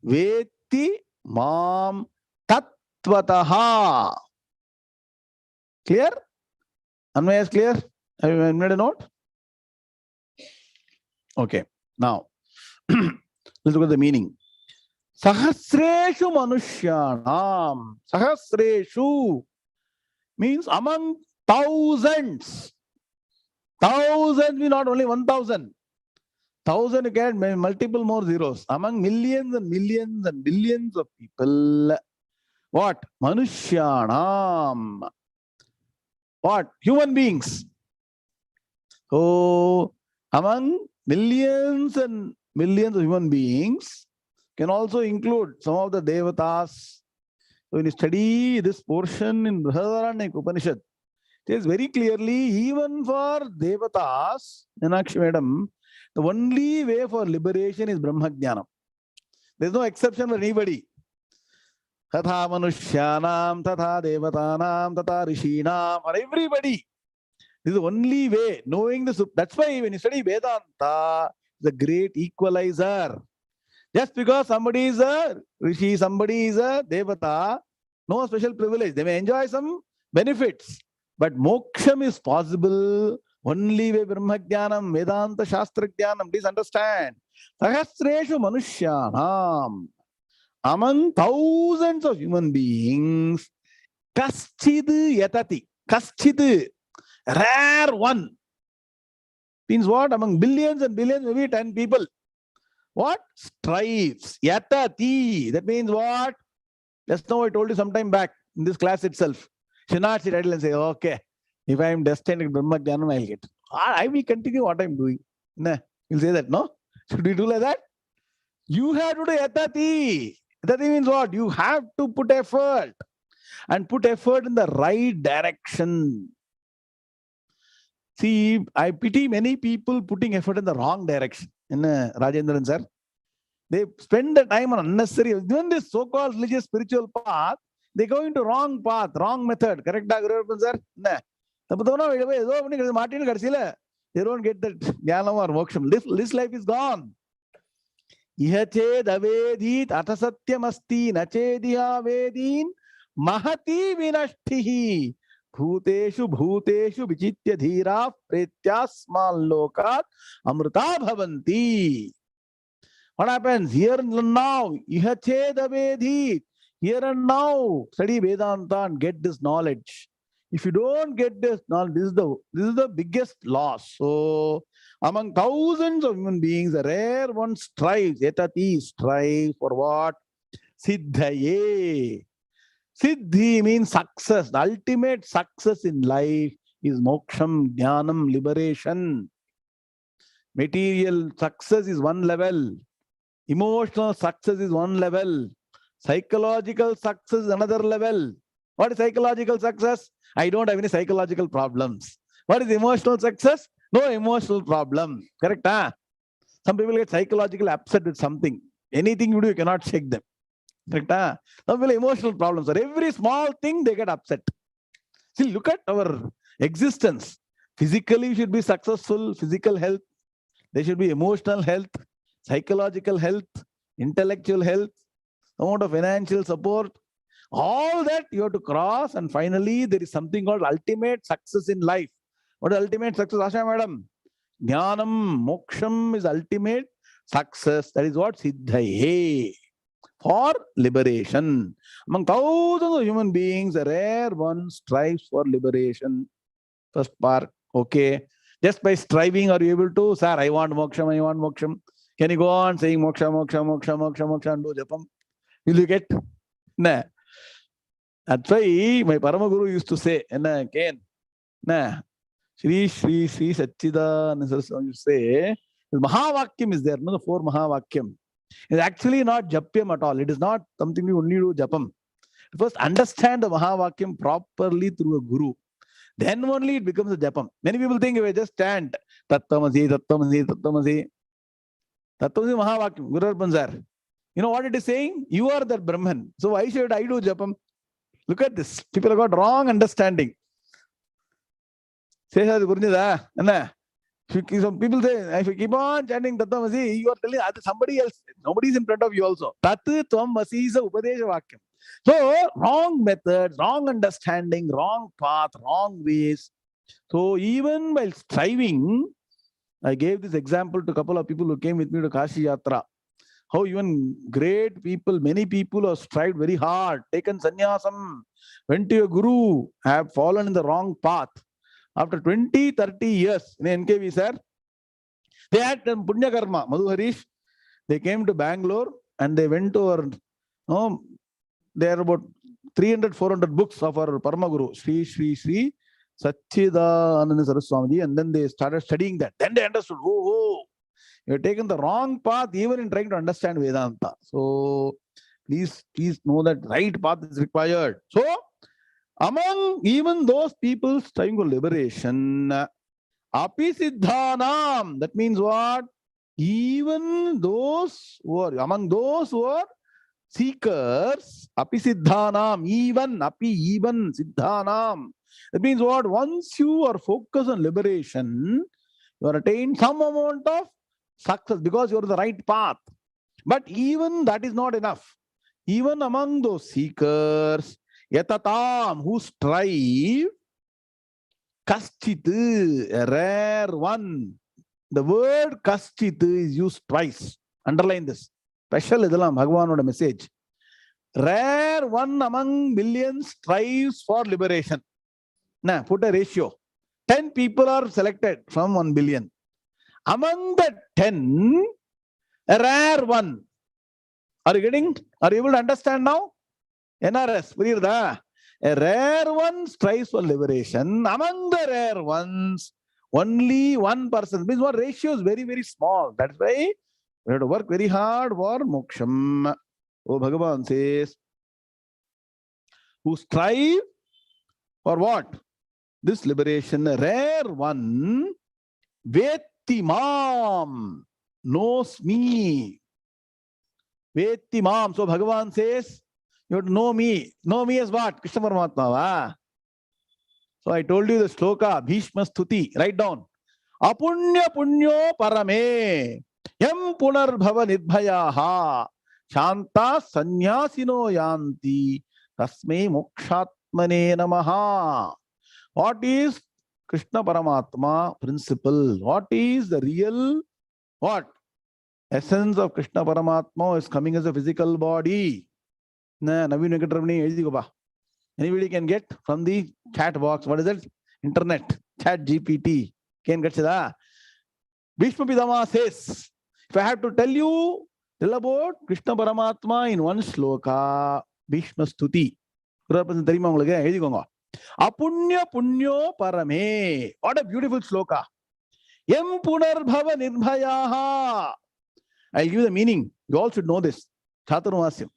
[SPEAKER 2] Veti Mam Tattvataha. Clear? Anmaya is clear? Have you made a note? Okay. Now, let's look at the meaning. Sahasreshu Manushyanam. Sahasreshu means among thousands. Thousands means not only 1,000. 1,000 you get multiple more zeros. Among millions and millions and billions of people. What? Manushyanam. What? Human beings. So, among millions and millions of human beings can also include some of the devatas. So when you study this portion in Brihadaranyaka Upanishad, it says very clearly, even for devatas, Meenakshi Madam, the only way for liberation is Brahmajnanam. There's no exception for anybody. Tatha manushyanam, tatha devatanam, tatha rishinam, for everybody. This is the only way, knowing the. That's why when you study Vedanta, the great equalizer. Just because somebody is a rishi, somebody is a devata, no special privilege. They may enjoy some benefits, but moksham is possible only with Brahma Jnanam, Vedanta Shastra Jnanam. Please understand. Sahasreshu manushyanam. Among thousands of human beings, kaschid yatati. Kaschid, rare one. Means what? Among billions and billions, maybe 10 people. What? Strives. Yatati. That means what? Just now I told you sometime back in this class itself. Should not sit idle and say, okay, if I am destined to Brahma Jnanam, I'll get. I will continue what I'm doing. Nah, you'll say that, no? Should we do like that? You have to do yatati. Yatati means what? You have to put effort. And put effort in the right direction. See, I pity many people putting effort in the wrong direction. Rajendran sir, they spend the time on unnecessary, even this so-called religious spiritual path, they go into wrong path, wrong method. Correct, sir? They don't get that jnanam or moksham. This life is gone. Ihached avedit atasatyam asti nachediha vedin mahati vinashtihi bhuteshu bhuteshu vichitya dhira pretyasmal lokat amrita bhavanti. What happens? Here and now, ihached avedit. Here and now, study Vedanta and get this knowledge. If you don't get this knowledge, this is the biggest loss. So, among thousands of human beings, a rare one strives. Etati strives for what? Siddhaye. Siddhi means success. The ultimate success in life is moksham, jnanam, liberation. Material success is one level. Emotional success is one level. Psychological success is another level. What is psychological success? I don't have any psychological problems. What is emotional success? No emotional problem. Correct? Huh? Some people get psychologically upset with something. Anything you do, you cannot shake them. Correct? Huh? Some people emotional problems. For every small thing, they get upset. See, look at our existence. Physically, we should be successful. Physical health. There should be emotional health, psychological health, intellectual health, amount of financial support. All that you have to cross, and finally there is something called ultimate success in life. What is ultimate success, Asha madam? Jnanam, moksham is ultimate success. That is what siddhaye, for liberation. Among thousands of human beings, a rare one strives for liberation. First part, okay. Just by striving, are you able to, sir, I want moksham, I want moksham. Can you go on saying moksha, moksha, moksha, moksha, moksha, and do japam? Will you get? Nah. That's why my Paramaguru used to say, Ken, nah, Sri Satchidananda Saraswati used to say, the Mahavakyam is there, no, the 4 Mahavakyam. It's actually not Japyam at all. It is not something we only do Japam. First, understand the Mahavakyam properly through a Guru. Then only it becomes a Japam. Many people think if I just chant, Tattamasi, Tattamasi, Tattamasi, Tattamasi Mahavakyam, Guru Arpanzar. You know what it is saying? You are that Brahman. So why should I do Japam? Look at this. People have got wrong understanding. Say, some people say, if you keep on chanting Tattvamasi, you are telling somebody else. Nobody is in front of you also. Tat Tvamasi is a Upadesha Vakyam. So, wrong methods, wrong understanding, wrong path, wrong ways. So, even while striving, I gave this example to a couple of people who came with me to Kashi Yatra. How even great people, many people have strived very hard, taken sannyasam, went to a guru, have fallen in the wrong path. After 20, 30 years in NKV, sir, they had punya karma. Madhu Harish, they came to Bangalore and they went to our, there are about 300, 400 books of our Paramaguru, Sri Satchidananda Saraswati, and then they started studying that. Then they understood, you have taken the wrong path even in trying to understand Vedanta. So please know that right path is required. So among even those people striving for liberation, api siddhanam, that means what? Even those who are among those who are seekers, api siddhanam, even api, even siddhanam. That means what? Once you are focused on liberation, you are attained some amount of success because you are on the right path. But even that is not enough. Even among those seekers, yatatam, who strive, kaschit, a rare one. The word kaschit is used twice. Underline this. Special idalam Bhagavanoda message. Rare one among millions strives for liberation. Now, put a ratio. 10 people are selected from 1 billion. Among the 10, a rare one. Are you able to understand now? NRS, a rare one strives for liberation. Among the rare ones, only 1%. Means what? Ratio is very, very small. That's why we have to work very hard for moksham. Oh, Bhagavan says, who strive for what? This liberation, a rare one, Vetimam, knows me. Vetimam. So Bhagavan says, you have to know me. Know me as what? Krishna Paramatma. So I told you the sloka, Bhishma Stuti. Write down. Apunya punyo parame. Yam punarbhava nirbhayaha. Shanta sanyasino yanti. Tasme mokshatmane namaha. What is Krishna Paramatma principle? What is the real what? Essence of Krishna Paramatma is coming as a physical body. Anybody can get from the chat box. What is it? Internet. Chat GPT. Can get that. Bhishma Pitama says, if I have to tell about Krishna Paramatma in one sloka, Bhishma Stuti. Apunya punyo parame. What a beautiful sloka. Yam punarbhava nirbhayaha. I'll give you the meaning. You all should know this. Chaturmasyam.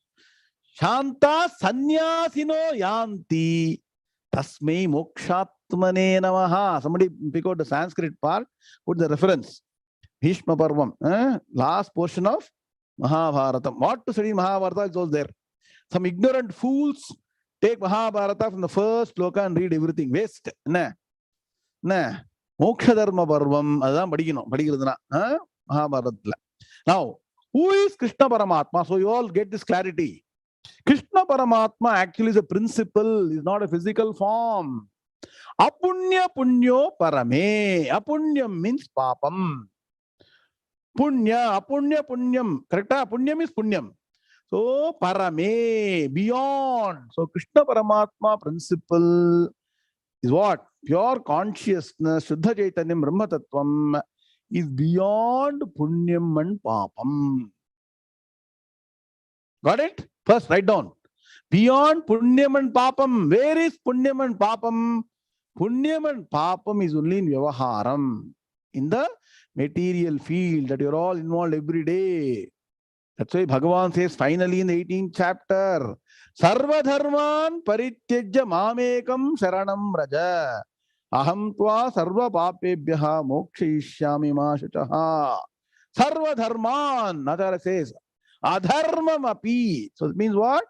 [SPEAKER 2] Shanta sanyasino yanti. Tasmei mokshatmane namaha. Somebody pick out the Sanskrit part. Put the reference. Bhishma Parvam. Last portion of Mahabharata. What to study Mahabharata is all there. Some ignorant fools take Mahabharata from the first sloka and read everything. Waste. Moksha Dharma Parvam. Adhan padikino. Mahabharata. Now, who is Krishna Paramatma? So you all get this clarity. Krishna Paramatma actually is a principle, is not a physical form. Apunya punyo parame. Apunyam means papam. Punya, apunya punyam. Correct? Punyam is punyam. So, parame, beyond. So, Krishna Paramatma principle is what? Pure consciousness, Shuddha Chaitanyam, Brahma Tattvam is beyond punyam and papam. Got it? First, write down. Beyond punyam and papam. Where is punyam and papam? Punyam and papam is only in Vyavaharam. In the material field that you're all involved every day. That's why Bhagavan says finally in the 18th chapter, Sarva dharman parityajya mamekam sharanam raja. Aham tva sarva papebhyaha mokshayishyami ma shuchaha. Sarva dharman, Acharya says, adharmam api. So it means what?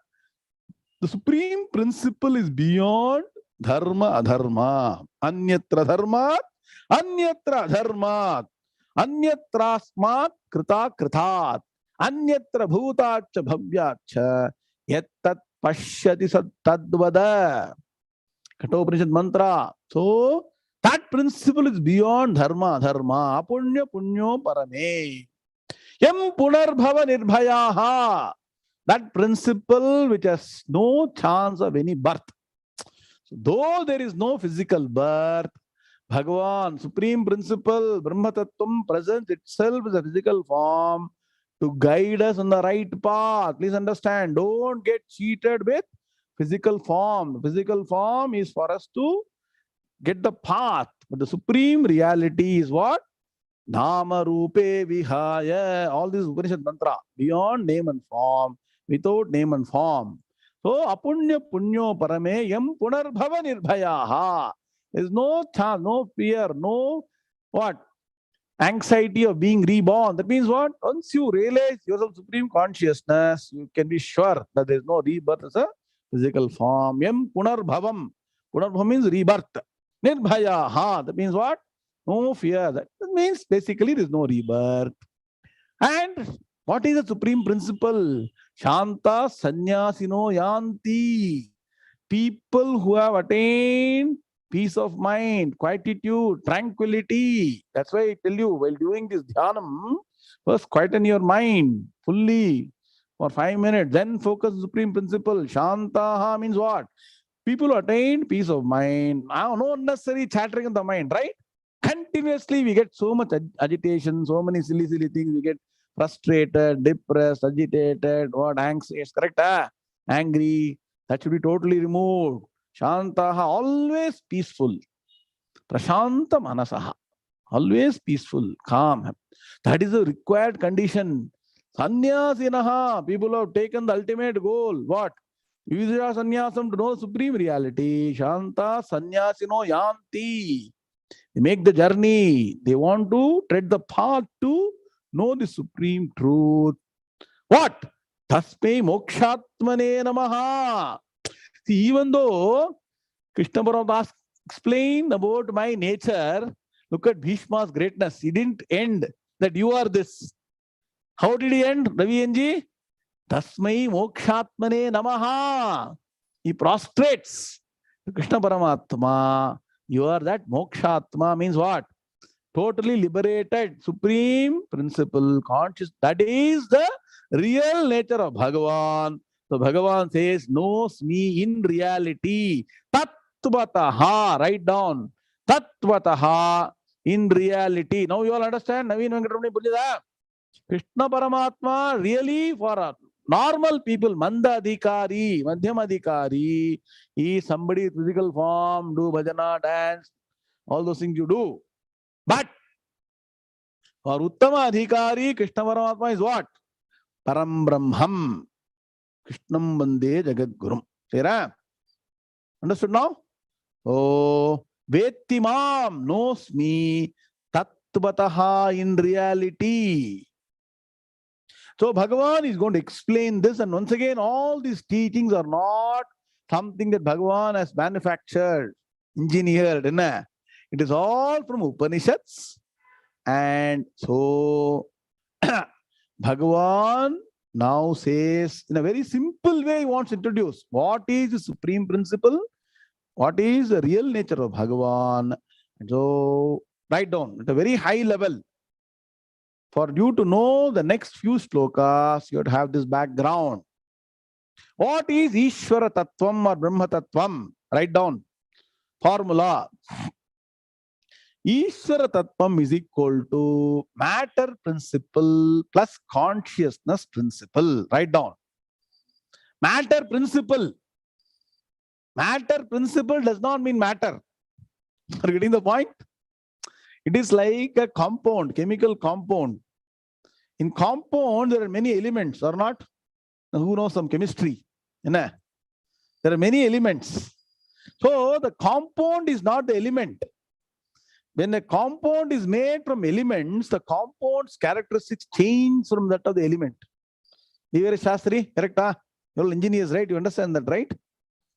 [SPEAKER 2] The supreme principle is beyond dharma adharma. Anyatra dharmat, anyatra adharmat. Anyatrasmat krita kritat. Anyatra bhutacha bhavyacha. Yattat pashyati sattadvada. Kathopanishad mantra. So, that principle is beyond dharma adharma. Apunya punyo parame. Yam punarbhava nirbhayaha. That principle which has no chance of any birth. So, though there is no physical birth, Bhagavan, supreme principle, Brahma Tattvam presents itself as a physical form to guide us on the right path. Please understand, don't get cheated with physical form. The physical form is for us to get the path. But the supreme reality is what? Nama Rupe Vihaya. All these Upanishad mantra, beyond name and form, without name and form. So, apunya punyo parame yam punarbhava nirbhayaha. There is no chance, no fear, no what? anxiety of being reborn. That means what? Once you realize yourself supreme consciousness, you can be sure that there is no rebirth as a physical form. Yam punarbhavam. Punarbhavam means rebirth. Nirbhaya. Ha. That means what? No fear. That means basically there is no rebirth. And what is the supreme principle? Shanta sannyasino yanti. People who have attained peace of mind, quietude, tranquility. That's why I tell you, while doing this dhyanam, first quieten your mind fully for 5 minutes, then focus on supreme principle. Shantaha means what? People who attained peace of mind. Now, no unnecessary chattering in the mind, right? Continuously, we get so much agitation, so many silly things. We get frustrated, depressed, agitated, what, anxious, correct? Angry. That should be totally removed. Shantaha, always peaceful. Prashanta manasaha, always peaceful, calm. That is the required condition. Sannyasinaha, people who have taken the ultimate goal. What? Vijaya sannyasam, to know supreme reality. Shanta sannyasino yanti. They make the journey. They want to tread the path to know the supreme truth. What? Tasmai mokshatmane namaha. See, even though Krishna Paramahansa explained about my nature, look at Bhishma's greatness. He didn't end that you are this. How did he end, Ravi? Tasmai mokshatmane namaha. He prostrates to Krishna Paramatma. You are that mokshatma means what? Totally liberated, supreme principle, conscious. That is the real nature of Bhagavan. So Bhagavan says, knows me in reality. Tattvataha, write down. Tattvataha, in reality. Now you all understand? Naveen Venkatramani Pujada. Krishna Paramatma really for normal people, Manda Adhikari, Madhyam Adhikari, is somebody with physical form, do bhajana, dance, all those things you do. But for Uttama Adhikari, Krishna Paramatma is what? Param Brahmam. Krishnam Vande Jagat Gurum. Clear? Understood now? Oh, Vettimam knows me Tattvataha in reality. So Bhagavan is going to explain this, and once again, all these teachings are not something that Bhagavan has manufactured, engineered. It is all from Upanishads. And so Bhagavan now says, in a very simple way, he wants to introduce what is the supreme principle, what is the real nature of Bhagavan. And so write down at a very high level. For you to know the next few slokas, you have to have this background. What is Ishvara Tattvam or Brahma Tattvam? Write down. Formula. Ishvara Tattvam is equal to matter principle plus consciousness principle. Write down. Matter principle. Matter principle does not mean matter. Are you getting the point? It is like a compound, chemical compound. In compound, there are many elements, or not? Who knows some chemistry? There are many elements. So the compound is not the element. When a compound is made from elements, the compound's characteristics change from that of the element. You are a Shastri, correct? You all engineers, right? You understand that, right?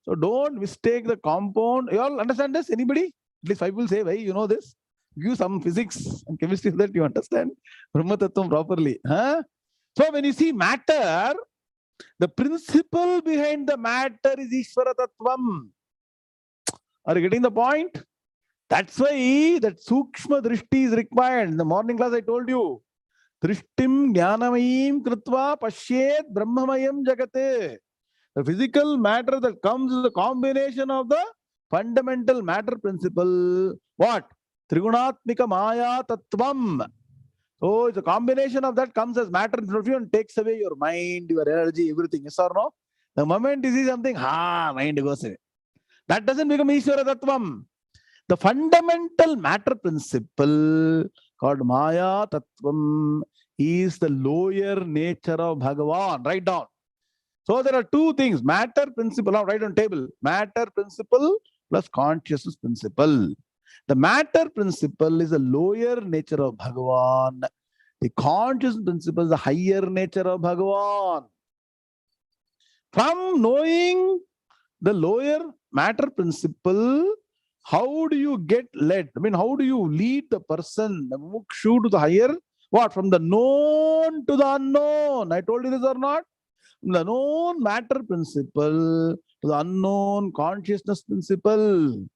[SPEAKER 2] So don't mistake the compound. You all understand this? Anybody? At least 5 people say, why you know this? Give some physics and chemistry so that you understand Brahma Tattvam properly. So when you see matter, the principle behind the matter is Ishvara Tattvam. Are you getting the point? That's why that Sukshma Drishti is required. In the morning class I told you, Drishtim Jnanamayim Kritva Pashyet Brahmamayam Jagate. The physical matter that comes is a combination of the fundamental matter principle. What? Trigunatmika Maya Tattvam. So it's a combination of that comes as matter and takes away your mind, your energy, everything. Yes or no? The moment you see something, mind goes away. That doesn't become Ishvara Tattvam. The fundamental matter principle called Maya Tattvam is the lower nature of Bhagavan. Write down. So there are two things. Matter principle. Now write on table. Matter principle plus consciousness principle. The matter principle is the lower nature of Bhagavan. The conscious principle is the higher nature of Bhagavan. From knowing the lower matter principle, how do you get led? I mean, how do you lead the person, the mukshu, to the higher? What? From the known to the unknown. I told you this or not? From the known matter principle to the unknown consciousness principle.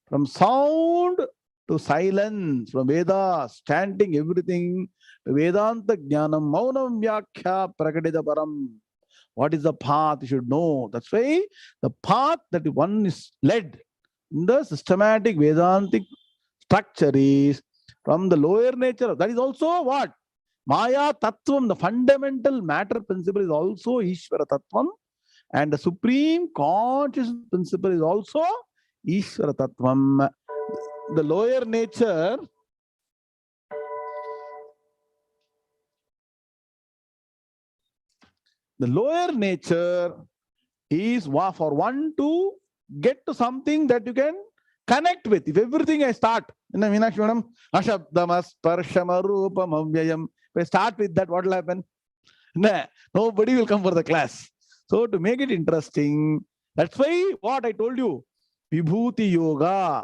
[SPEAKER 2] From sound to silence, from Vedas, chanting everything, to Vedanta Jnanam, Maunam Vyakhya Prakadita Param. What is the path you should know? That's why the path that one is led in the systematic Vedantic structure is from the lower nature. That is also what? Maya Tattvam, the fundamental matter principle is also Ishvara Tattvam, and the supreme conscious principle is also Ishvara Tattvam. The lower nature is for one to get to something that you can connect with. If everything I start, Meenakshi Madam, Ashabdamas Parshamarupa Mavyayam, if I start with that, what will happen? Nah, nobody will come for the class. So to make it interesting, that's why what I told you, Vibhuti Yoga,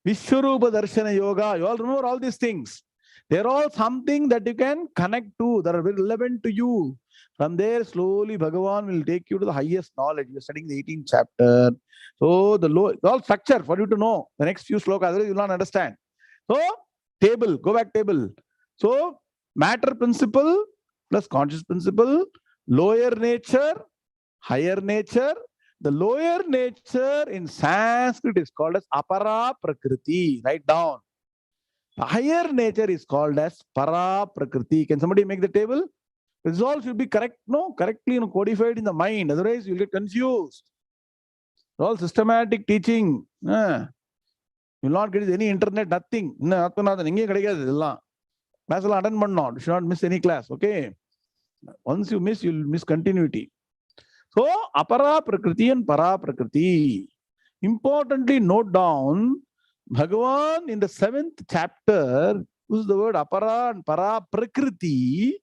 [SPEAKER 2] Vishwarupa Darshana Yoga, you all remember all these things. They're all something that you can connect to, that are very relevant to you. From there, slowly Bhagavan will take you to the highest knowledge. You're studying the 18th chapter. So it's all structure for you to know. The next few slokas, otherwise you will not understand. So, table, go back table. So, matter principle plus conscious principle, lower nature, higher nature. The lower nature in Sanskrit is called as apara prakriti. Write down. The higher nature is called as para prakriti. Can somebody make the table? This all should be correct, no? Correctly codified in the mind. Otherwise, you'll get confused. It's all systematic teaching. You'll not get any internet, nothing. Class will attend, but not. You should not miss any class. Okay. Once you miss, you'll miss continuity. So, apara prakriti and para prakriti. Importantly, note down, Bhagavan in the 7th chapter uses the word apara and para prakriti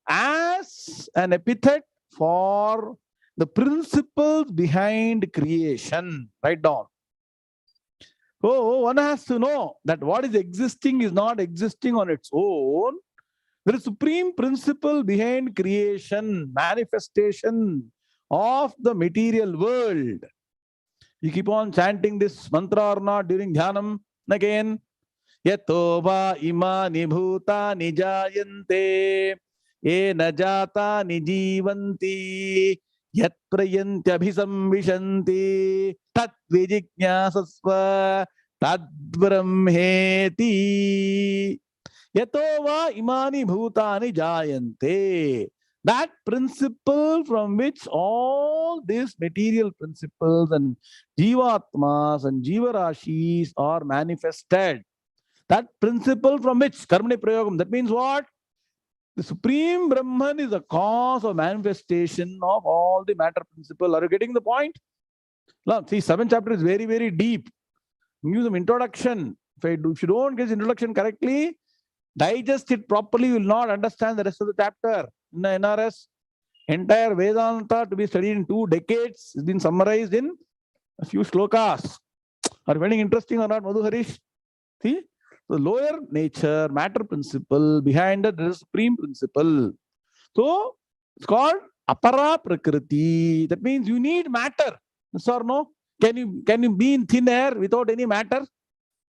[SPEAKER 2] as an epithet for the principles behind creation. Write down. So, one has to know that what is existing is not existing on its own. There is supreme principle behind creation, manifestation of the material world. You keep on chanting this mantra or not during dhyanam again. Yato 𝐒𝐵𝐢 𝐊𝐚𝐫𝐚 nijayante ena jata nijivanti yat prayantyabhisamvishanti tat vijijñāsasva tad brahmeti. Yato 𝐒𝐵𝐢 jayante. That principle from which all these material principles and jivatmas and jivarashis are manifested. That principle from which karmani prayogam. That means what? The supreme Brahman is the cause of manifestation of all the matter principle. Are you getting the point? See, 7th chapter is very, very deep. Give some introduction. If you don't get the introduction correctly, digest it properly, you will not understand the rest of the chapter. In the NRS, entire Vedanta to be studied in 2 decades has been summarized in a few slokas. Are you finding interesting or not, Madhu Harish? See, the lower nature, matter principle, behind it there is supreme principle. So, it's called apara prakriti. That means you need matter. Yes or no? Can you be in thin air without any matter?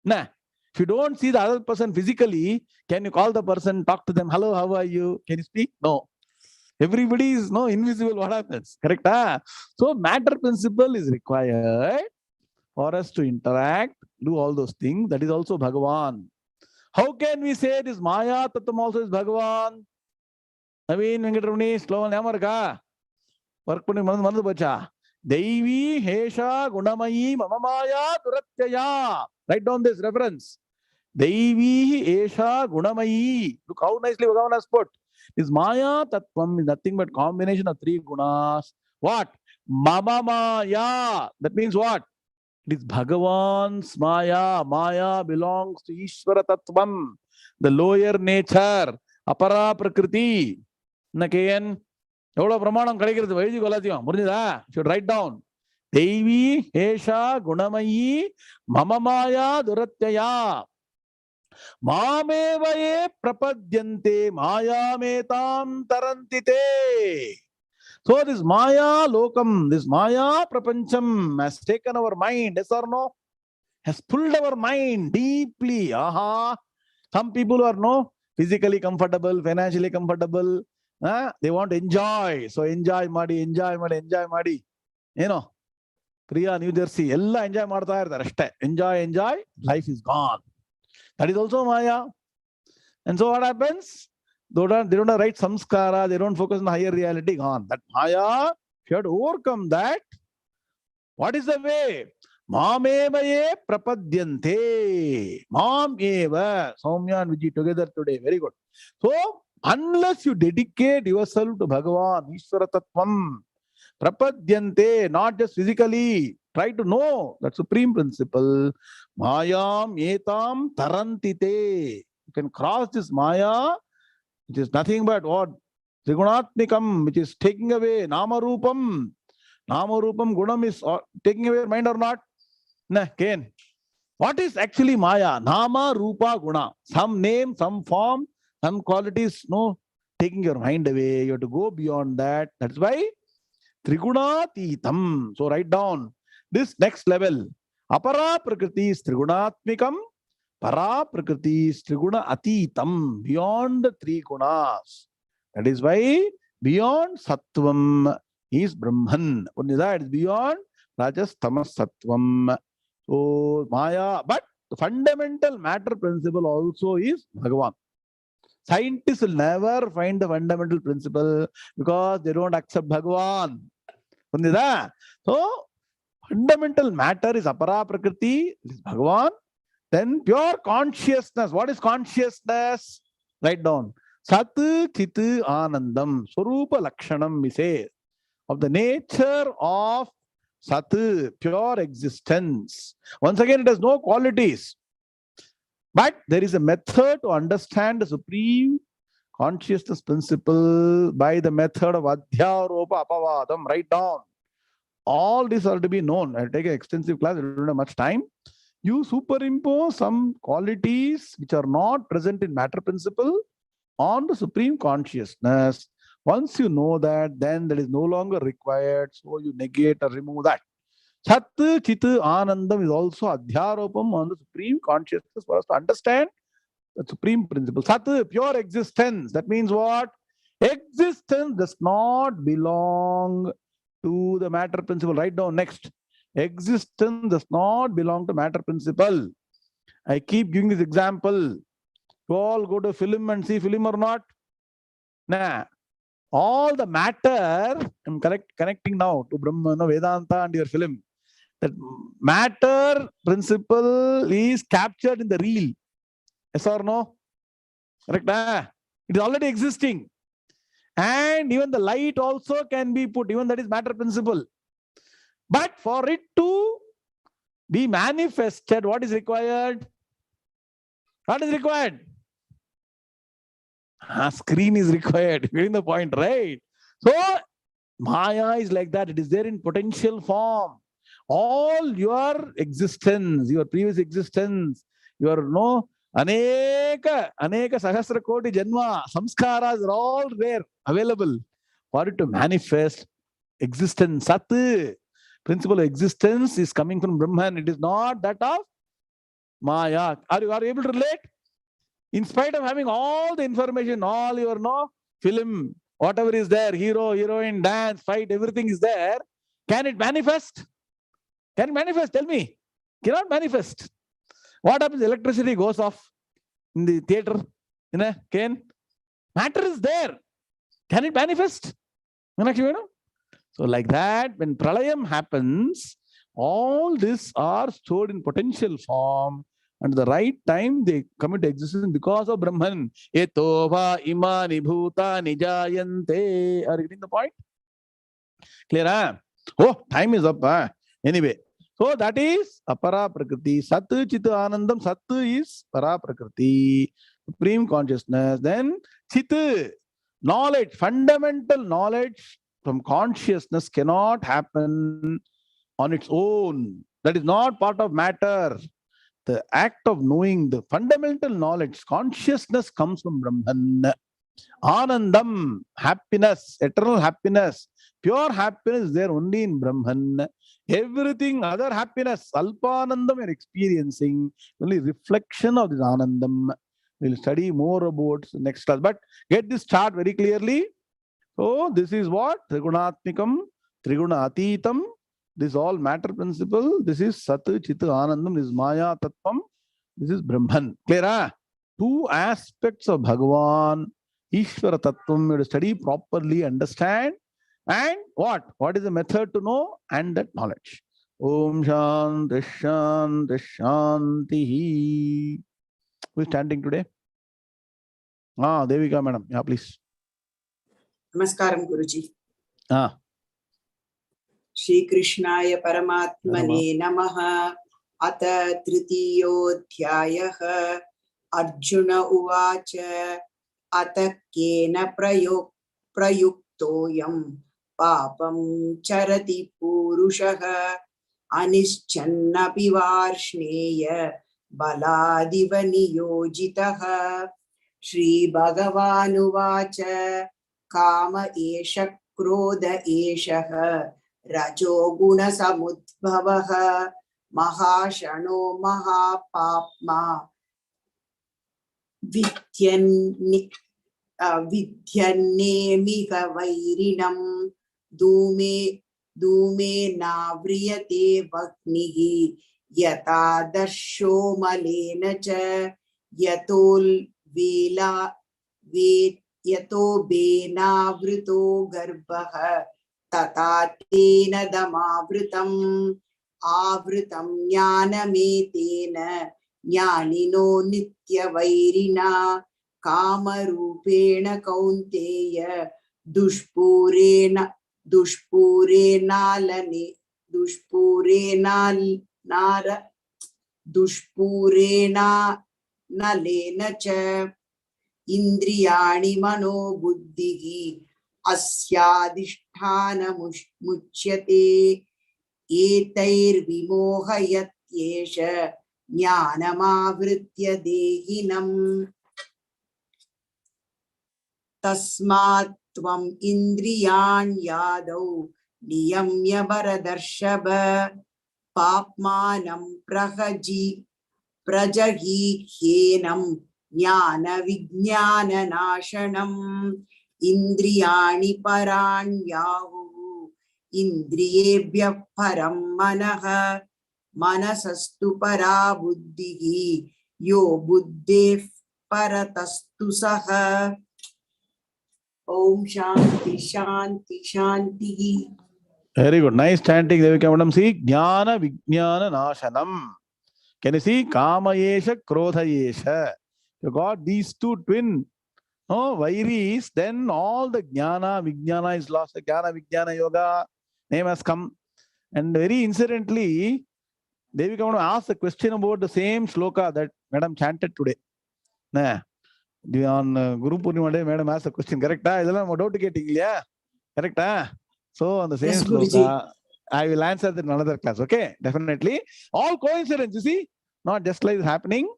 [SPEAKER 2] Nah. If you don't see the other person physically, can you call the person, talk to them, hello, how are you? Can you speak? No. Everybody is invisible. What happens? Correct? Huh? So matter principle is required for us to interact, do all those things. That is also Bhagavan. How can we say this Maya Tattvam also is Bhagavan? Naveen Venkatamani, Slovan Yamarka. Work putting Mandu Bacha. Devi Hesha Gunamayi Mama Maya Duratyaya. Write down this reference. Devi Esha Gunamayi. Look how nicely Bhagavan has put. This Maya Tattvam is nothing but combination of 3 gunas. What? Mama Maya. That means what? It is Bhagavan's Maya. Maya belongs to Ishvara Tattvam, the lower nature, Apara Prakriti. Nakayan. Evola Pramanam Kadikiradu, Vaidhi Golathiyam. Murjida, should write down. Devi, Hesha, Gunamayi, Mama Maya, Duratyaya. Mamevaye prapadyante mayametam tarantite. So this Maya Lokam, this Maya Prapancham has taken our mind, yes or no? Has pulled our mind deeply. Aha. Some people are no physically comfortable, financially comfortable. They want to enjoy. So enjoy Madi, enjoy Madi, enjoy Madi. You know, Priya, New Jersey, ella enjoy Martha Arashte. Enjoy, enjoy, life is gone. That is also Maya. And so what happens? They don't have right samskara, they don't focus on the higher reality, gone. That Maya, if you have to overcome that, what is the way? Mamevaye prapadyante. Mam eva. Soumya and Vijay together today. Very good. So, unless you dedicate yourself to Bhagavan, Ishvara Tattvam, prapadyante, not just physically, try to know that supreme principle. Mayam etam tarantite. You can cross this Maya, which is nothing but what? Trigunatmikam, which is taking away Nama Rupam. Nama Rupam Gunam is taking away your mind or not? Nah, Ken. What is actually Maya? Nama, Rupa, Guna. Some name, some form, some qualities, no, taking your mind away. You have to go beyond that. That's why Trigunatitam. So write down this next level. Apara Prakriti is Trigunatmikam. Para Prakriti is Triguna Atitam. Beyond the three gunas. That is why beyond Sattvam is Brahman. Only that is beyond Rajas Tamas Sattvam. So Maya, but the fundamental matter principle also is Bhagavan. Scientists will never find the fundamental principle because they don't accept Bhagavan. Only that. So fundamental matter is Apara Prakriti, is Bhagavan. Then pure consciousness. What is consciousness? Write down. Sat Chit Anandam. Swarupa Lakshanam we say. Of the nature of Sat, pure existence. Once again, it has no qualities. But there is a method to understand the supreme consciousness principle by the method of Adhyaropa Apavadam. Write down. All these are to be known. I'll take an extensive class. I don't have much time. You superimpose some qualities which are not present in matter principle on the supreme consciousness. Once you know that, then that is no longer required. So you negate or remove that. Sat, Chit, Anandam is also Adhyaropam on the supreme consciousness for us to understand the supreme principle. Sat, pure existence. That means what? Existence does not belong to the matter principle. Write down next. Existence does not belong to matter principle. I keep giving this example. You all go to film and see film or not? Nah. All the matter, I'm connecting now to Brahma, Vedanta and your film. That matter principle is captured in the reel. Yes or no? Correct? It is already existing. And even the light also can be put, even that is matter principle. But for it to be manifested, what is required? What is required? Screen is required. Getting the point, right? So, Maya is like that. It is there in potential form. All your existence, your previous existence, your Aneka Sahasra Koti Janma, Samskaras are all there, available for it to manifest existence. Sat, principle of existence is coming from Brahman. It is not that of Maya. Are you able to relate? In spite of having all the information, all your film, whatever is there, hero, heroine, dance, fight, everything is there. Can it manifest? Can it manifest? Tell me. Cannot manifest. What happens? Electricity goes off in the theater. Can? Matter is there. Can it manifest? So like that, when pralayam happens, all these are stored in potential form. And at the right time, they come into existence because of Brahman. Etova imani bhuta nijayante. Are you getting the point? Clear? Oh, time is up. Anyway, So that is apara prakriti. Sat chit anandam. Sat is para prakriti, supreme consciousness. Then chit, knowledge, fundamental knowledge from consciousness cannot happen on its own. That is not part of matter. The act of knowing, the fundamental knowledge, consciousness comes from Brahman. Anandam, happiness, eternal happiness, pure happiness is there only in Brahman. Everything other happiness, Alpanandam we are experiencing, only reflection of this Anandam. We'll study more about next class. But get this chart very clearly. So this is what? Trigunatmikam, Triguna Atitam. This is all matter principle. This is Sat, Chit, Anandam. This is Maya Tattvam. This is Brahman. Clear? Huh? Two aspects of Bhagavan, Ishvara Tattvam. You have to study properly, understand. And what? What is the method to know? And that knowledge. Om Shanti Shanti Shanti. Who is chanting today? Devika madam. Yeah, please.
[SPEAKER 4] Namaskaram, Guruji. Sri Krishnaya Paramatmane Namaha. Ata Tritiyodhyayah. Arjuna Uvacha. Ata Kena Prayuktoyam. Papam Charati Purushaha. Anischannapi Varshneya. Baladiva Niyojitaha. Sri Bhagavan Uvacha. Kama esha krodha esha rajo guna samudbhavaha mahashano mahapapma vidyanemiha vairinam dume navriyate vaknihi yata darsho malena cha yatol vela Yato benavruto garbha tatatena damavrutam avrutam jnanametena jnanino nitya vairina kamarupena kaunteya dushpurenalane dushpurena nalena cha Indriyani mano buddhihi asyadishthana muchyate etair vimohayat yesha jnanamavritya dehinam tasmat tvam indriyan yadau niyamya baradarshaba papmanam prajahikhenam Jnana Vijnana Nashanam Indriyani Paranyahu Indriyebhya Param Manaha Manasastu Para Buddhihi Yo Buddhe Paratastu Saha Om Shanti Shanti Shanti.
[SPEAKER 2] Very good. Nice chanting, Devika madam. See, Jnana Vijnana Nashanam. Can you see? Kama Yesha, Krodha Yesha. You got these two twin Vairis, then all the Jnana, Vijnana is lost. The Jnana, Vijnana Yoga name has come. And very incidentally, Devika want to ask the question about the same shloka that Madam chanted today. On Guru Purnima day, Madam asked the question. Correct? Correct? So on the same
[SPEAKER 4] Yes,
[SPEAKER 2] shloka,
[SPEAKER 4] Guruji.
[SPEAKER 2] I will answer that in another class. Okay? Definitely. All coincidence, you see? Not just like happening.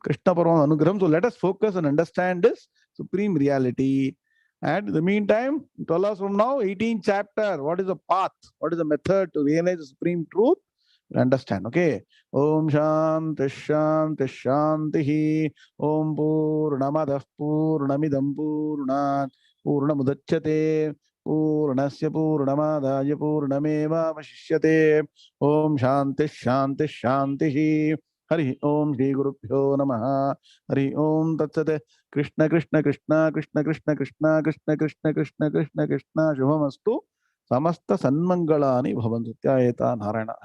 [SPEAKER 2] Krishna Parama Anugraham. So let us focus and understand this supreme reality. And in the meantime, 12 hours from now, 18th chapter. What is the path? What is the method to realize the supreme truth? Understand. Okay. Om Shanti Shanti Shanti. Om Purnamadah Purnamidam Purnat Purnamudachyate Purnasya Purnamadaya Purnameva Vashishyate. Om Shanti Shanti Shanti. Hari Om Shri Gurubhyo Namaha. Hari Om Tatsate. Krishna Krishna Krishna Krishna Krishna Krishna Krishna Krishna Krishna Krishna Krishna Shubhamastu. Samasta Sanmangalani Bhavantu. Tyayeta Narayana.